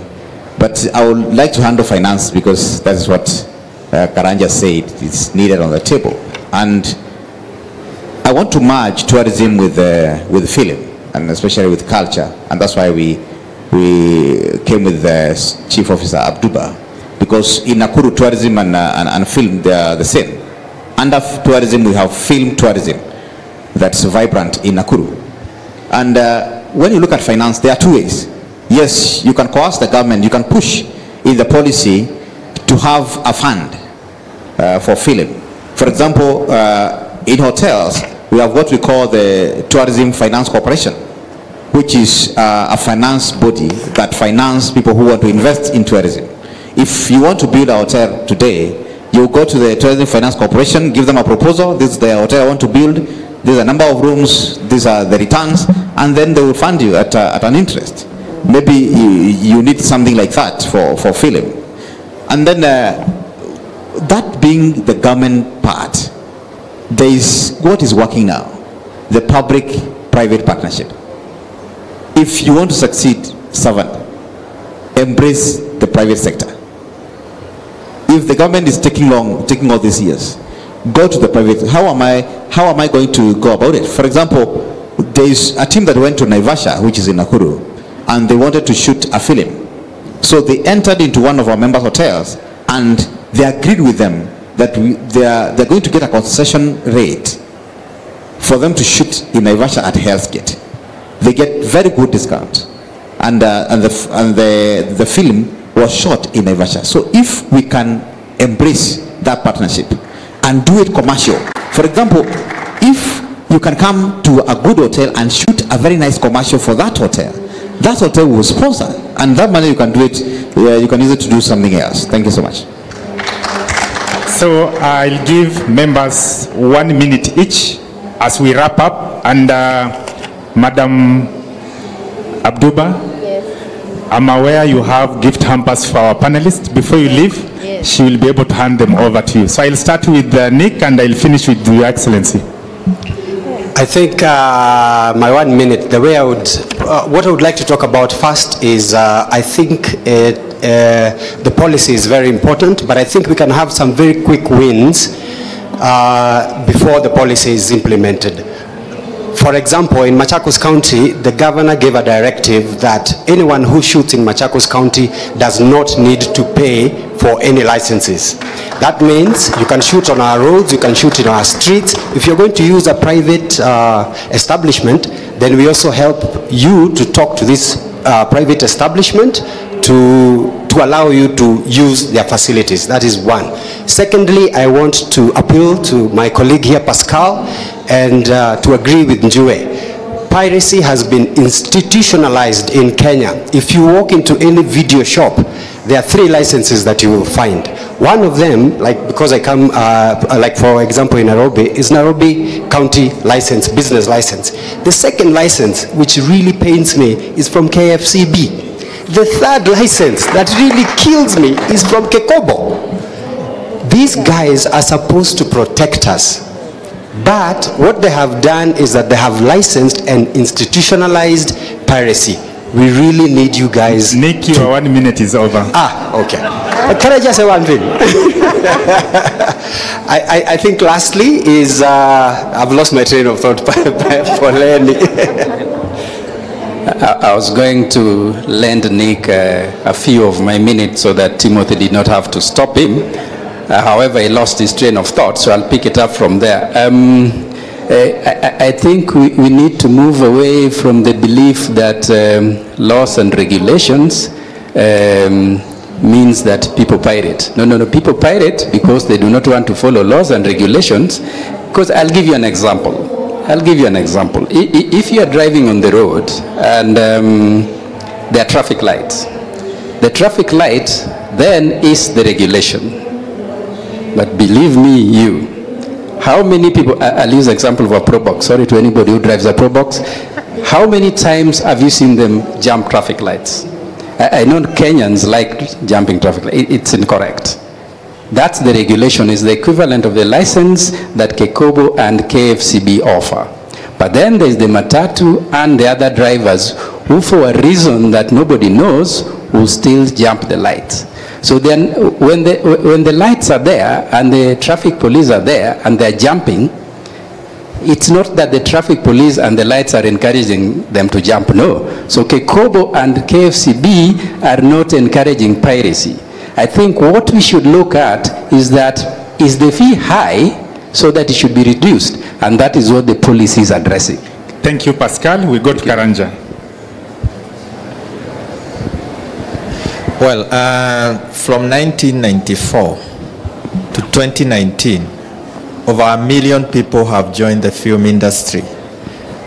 but I would like to handle finance, because that is what Karanja said is needed on the table. And I want to merge tourism with film, and especially with culture, and that's why we came with the Chief Officer Abduba, because in Nakuru, tourism and film, they are the same. Under tourism, we have film tourism that's vibrant in Nakuru. And when you look at finance, there are two ways. Yes, you can coerce the government, you can push in the policy to have a fund for film. For example, in hotels, we have what we call the Tourism Finance Corporation, which is a finance body that finances people who want to invest in tourism. If you want to build a hotel today, you go to the Tourism Finance Corporation, give them a proposal, this is the hotel I want to build, there's a number of rooms, these are the returns, and then they will fund you at an interest. Maybe you need something like that for film. And then that being the government part, there is what is working now, the public-private partnership. If you want to succeed, Servant, embrace the private sector. If the government is taking all these years, go to the private. How am I going to go about it? For example, there is a team that went to Naivasha, which is in Nakuru, and they wanted to shoot a film. So they entered into one of our member hotels, and they agreed with them that they're going to get a concession rate for them to shoot in Naivasha at Hell's Gate. They get very good discount, and the film was shot in Naivasha. So if we can embrace that partnership and do it commercial, for example, if you can come to a good hotel and shoot a very nice commercial for that hotel will sponsor, and that money you can do it, you can use it to do something else. Thank you so much. So I'll give members 1 minute each as we wrap up, and Madam Abduba, Yes. I'm aware you have gift hampers for our panelists. Before you leave, Yes. she will be able to hand them over to you. So I'll start with Nick, and I'll finish with Your Excellency. I think my 1 minute, the way I would, what I would like to talk about first is I think the policy is very important, but I think we can have some very quick wins before the policy is implemented. For example, in Machakos County, the governor gave a directive that anyone who shoots in Machakos County does not need to pay for any licenses. That means you can shoot on our roads, you can shoot in our streets. If you're going to use a private establishment, then we also help you to talk to this private establishment to allow you to use their facilities. That is one. Secondly, I want to appeal to my colleague here, Pascal, and to agree with Njue. Piracy has been institutionalized in Kenya. If you walk into any video shop, there are 3 licenses that you will find. One of them, like because I come, like for example in Nairobi, is Nairobi County license, business license. The second license, which really pains me, is from KFCB. The third license that really kills me is from Kekobo. These guys are supposed to protect us. But what they have done is that they have licensed and institutionalized piracy. We really need you guys. Nick, your 1 minute is over. Okay. Can I just say one thing? I think lastly is, I've lost my train of thought for Lenny. I was going to lend Nick a few of my minutes so that Timothy did not have to stop him. However, he lost his train of thought, so I'll pick it up from there. I think we need to move away from the belief that laws and regulations means that people pirate. No, people pirate because they do not want to follow laws and regulations. Because I'll give you an example. If you are driving on the road and there are traffic lights, the traffic light then is the regulation. But believe me, how many people, I'll use the example of a Probox, sorry to anybody who drives a Probox, how many times have you seen them jump traffic lights? I know Kenyans like jumping traffic lights. It's incorrect. That's the regulation, is the equivalent of the license that Kekobo and KFCB offer. But then there's the Matatu and the other drivers who, for a reason that nobody knows, will still jump the lights. So then when the lights are there and the traffic police are there and they're jumping, it's not that the traffic police and the lights are encouraging them to jump, no. So Kekobo and KFCB are not encouraging piracy. I think what we should look at is that, is the fee high so that it should be reduced? And that is what the policy is addressing. Thank you, Pascal. We go to Karanja. Well, from 1994 to 2019, over 1 million people have joined the film industry.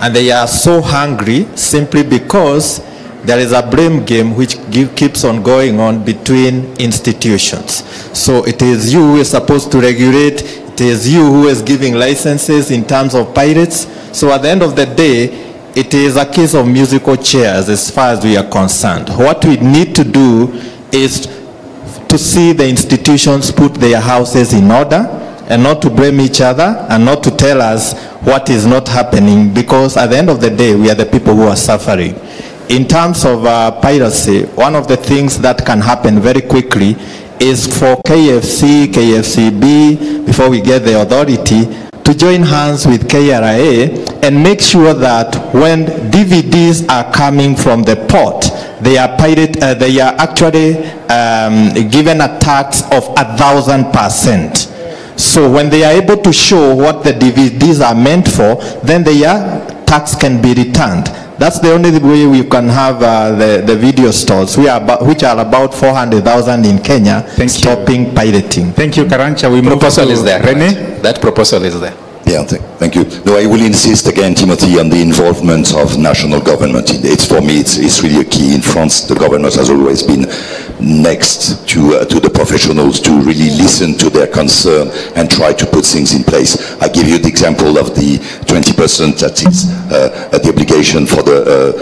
And they are so hungry simply because there is a blame game which keeps on going on between institutions. So it is you who is supposed to regulate, it is you who is giving licenses in terms of pirates. So at the end of the day, it is a case of musical chairs as far as we are concerned. What we need to do is to see the institutions put their houses in order and not to blame each other and not to tell us what is not happening, because at the end of the day, we are the people who are suffering. In terms of piracy, one of the things that can happen very quickly is for KFC, KFCB, before we get the authority, to join hands with KRA and make sure that when DVDs are coming from the port, they are actually given a tax of 1,000%. So when they are able to show what the DVDs are meant for, then their tax can be returned. That's the only way we can have the video stores, which are about 400,000 in Kenya, stopping pirating. Thank you, Karanja. We proposal is there. Rene? Right? That proposal is there. Yeah, thank you. No, I will insist again, Timothy, on the involvement of national government. It's for me, it's really a key. In France, the government has always been next to the professionals to really listen to their concern and try to put things in place. I give you the example of the 20% that is the obligation for the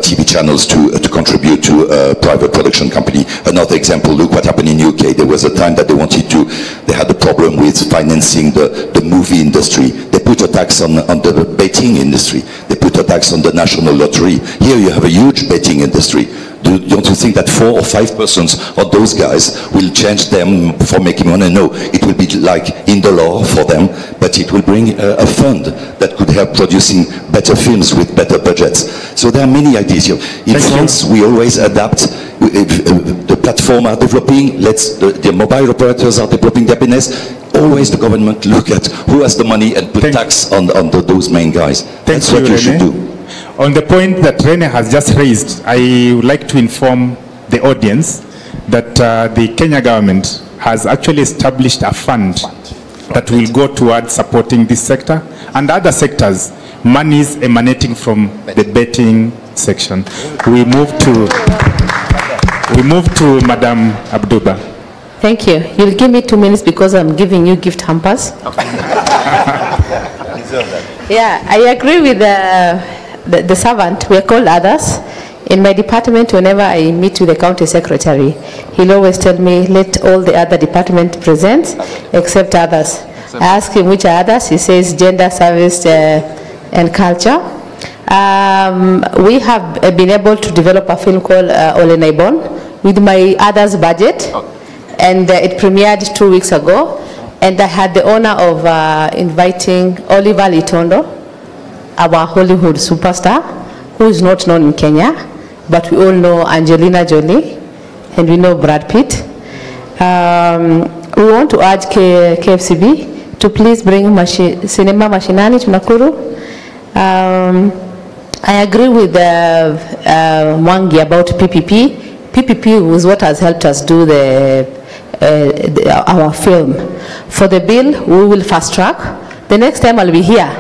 TV channels to contribute to a private production company. Another example, look what happened in UK. There was a time that they had a problem with financing the movie industry. They put a tax on the betting industry. They put a tax on the national lottery. Here you have a huge betting industry. Don't you think that 4 or 5% of those guys will change them for making money? No, it will be like in the law for them, but it will bring a fund that could help producing better films with better budgets. So there are many ideas here. In France, we always adapt. The platform are developing, the mobile operators are developing their business. Always the government look at who has the money and put tax on those main guys. That's what you should do. On the point that Rene has just raised, I would like to inform the audience that the Kenya government has actually established a fund that will go towards supporting this sector and other sectors, monies emanating from the betting section. We move to Madam Abduba. Thank you. You'll give me 2 minutes because I'm giving you gift hampers. Yeah, I agree with the servant. We are called others. In my department, whenever I meet with the county secretary, he'll always tell me, let all the other departments present except others. I ask him which are others. He says gender, service, and culture. We have been able to develop a film called Ole Naibon with my others budget. And it premiered 2 weeks ago. And I had the honor of inviting Oliver Litondo, our Hollywood superstar, who is not known in Kenya, but we all know Angelina Jolie, and we know Brad Pitt. We want to urge KFCB to please bring Cinema Mashinani to Nakuru. I agree with Mwangi about PPP. PPP was what has helped us do our film. For the bill, we will fast track. The next time I'll be here,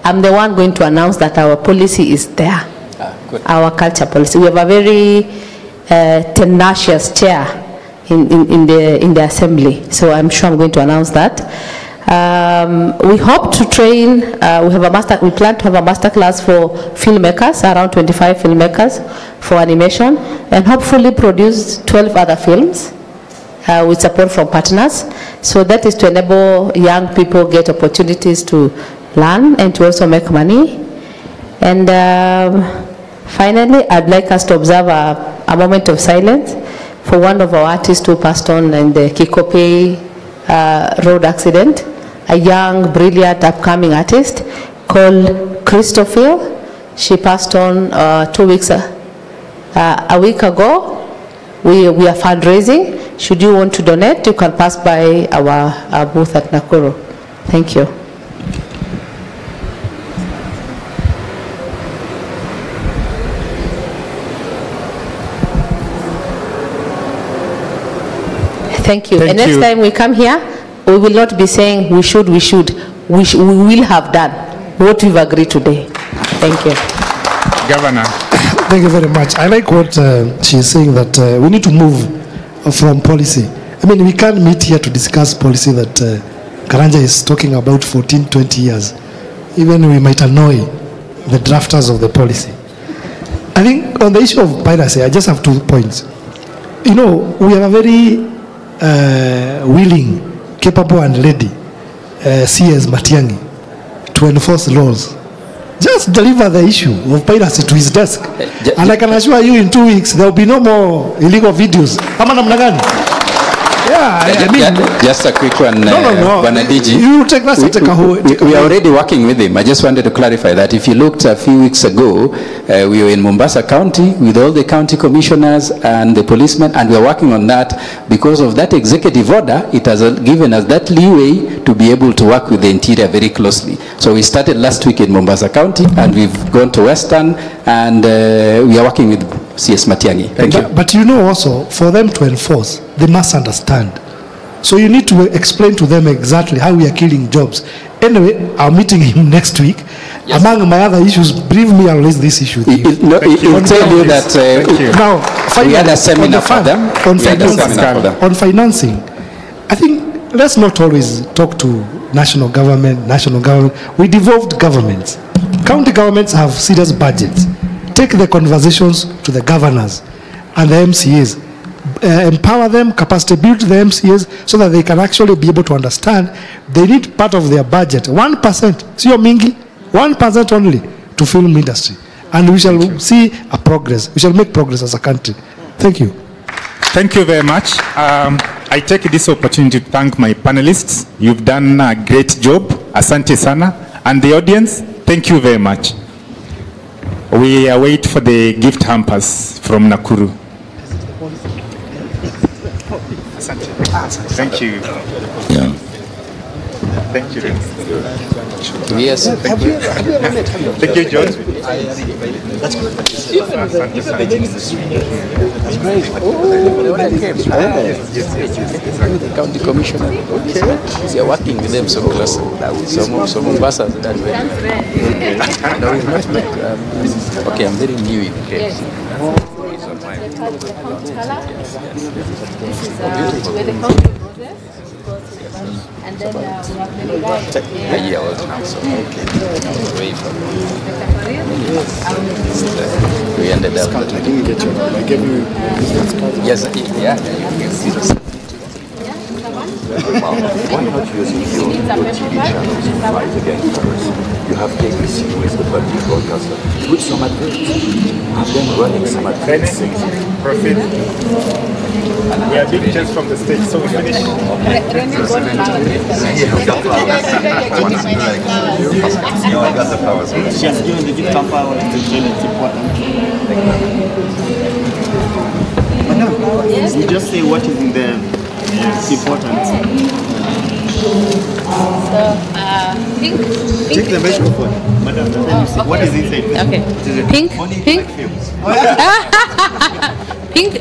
I'm the one going to announce that our policy is there, our culture policy. We have a very tenacious chair in the assembly, so I'm sure I'm going to announce that. We hope to train, we plan to have a master class for filmmakers, around 25 filmmakers for animation, and hopefully produce 12 other films with support from partners. So that is to enable young people get opportunities to learn and to also make money. And finally, I'd like us to observe a moment of silence for one of our artists who passed on in the Kikopey road accident, a young, brilliant, upcoming artist called Christophil. She passed on 2 weeks, a week ago. We are fundraising. Should you want to donate, you can pass by our booth at Nakuru. Thank you. Thank you. And next time we come here, we will not be saying we should. We will have done what we've agreed today. Thank you. Governor. Thank you very much. I like what she is saying, that we need to move from policy. I mean, we can't meet here to discuss policy that Karanja is talking about 14, 20 years. Even we might annoy the drafters of the policy. I think on the issue of piracy, I just have 2 points. You know, we have a very willing, capable and ready CS Matiang'i to enforce laws. Just deliver the issue of piracy to his desk. And I can assure you in 2 weeks, there will be no more illegal videos. Yeah, I mean, just a quick one. No. Banadiji. You take that. We are already working with him. I just wanted to clarify that if you looked a few weeks ago, we were in Mombasa County with all the county commissioners and the policemen, and we are working on that. Because of that executive order, it has given us that leeway to be able to work with the interior very closely. So we started last week in Mombasa County, and we've gone to Western, and we are working with CS Matiang'i. Thank you. But you know also, for them to enforce, they must understand. So you need to explain to them exactly how we are killing jobs. Anyway, I'm meeting him next week. Yes. Among my other issues, believe me, I'll raise this issue. He'll tell you that now, we had a seminar for them. On financing, I think let's not always talk to national government. We devolved governments. County governments have serious budgets. Take the conversations to the governors and the MCAs. Empower them, capacity build the MCAs so that they can actually be able to understand they need part of their budget, 1%, see your mingi, 1% only to film industry. And we shall see a progress. We shall make progress as a country. Thank you. Thank you very much. I take this opportunity to thank my panelists. You've done a great job. Asante sana. And the audience, thank you very much. We await for the gift hampers from Nakuru. Thank you. Yeah. Thank you. Yes. Thank you. Thank you, John. That's great. The county commissioner. Okay. We are working with them so closely. So Mombasa has done very well. Okay, I'm very new in the case. And then we have many guys. A year old now, so away from we ended up. I didn't get you. I gave you business card. Yes, yeah. Why not using your TV channels to fight against terrorism? You have KBC, who is the public broadcaster. Put some adverts. Have them running some adverts. Perfect. We are big just from the stage, so we finish. You have got the flowers. No, I got the flowers. She has given the gift hamper. It's important. Madam, you just say what is in there. It's important. So, pink. Take the microphone. Madam, what is inside? Okay. Pink.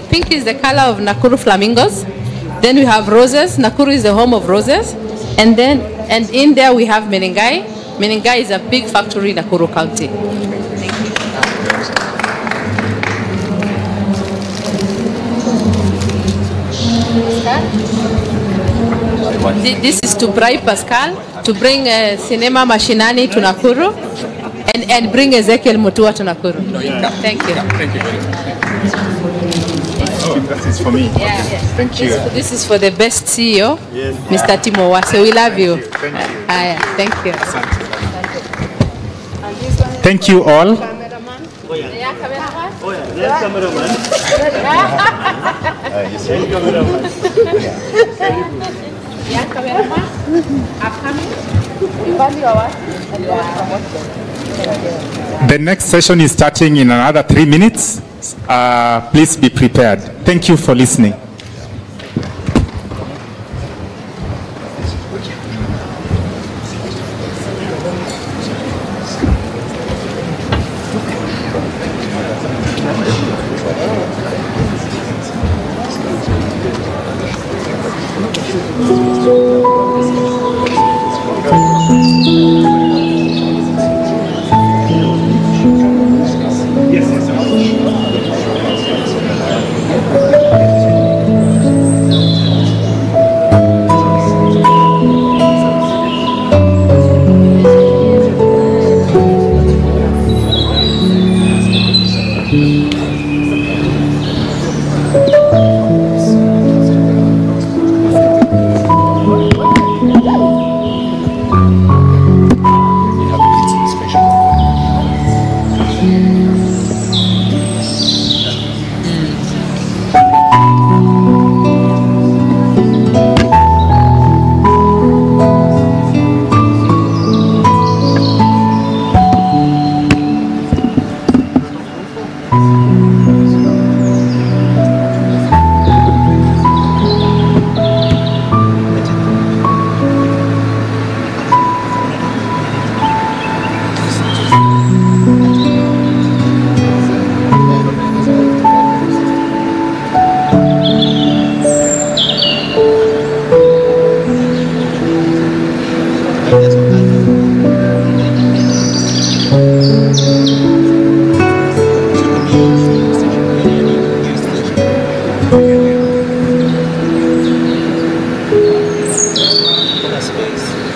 Pink is the color of Nakuru flamingos. Then we have roses. Nakuru is the home of roses. And in there we have Menengai. Menengai is a big factory in Nakuru County. Thank you. This is to bribe Pascal to bring Cinema Mashinani to Nakuru and bring Ezekiel Mutua to Nakuru. Thank you. Thank you very much. Oh, that is for me. Yeah. Thank you. This is for the best CEO, Mr. Timo Wase. We love you. Thank you. Thank you all. Oh yeah, there's cameraman. Young cameraman are coming. The next session is starting in another 3 minutes. Please be prepared. Thank you for listening. Space.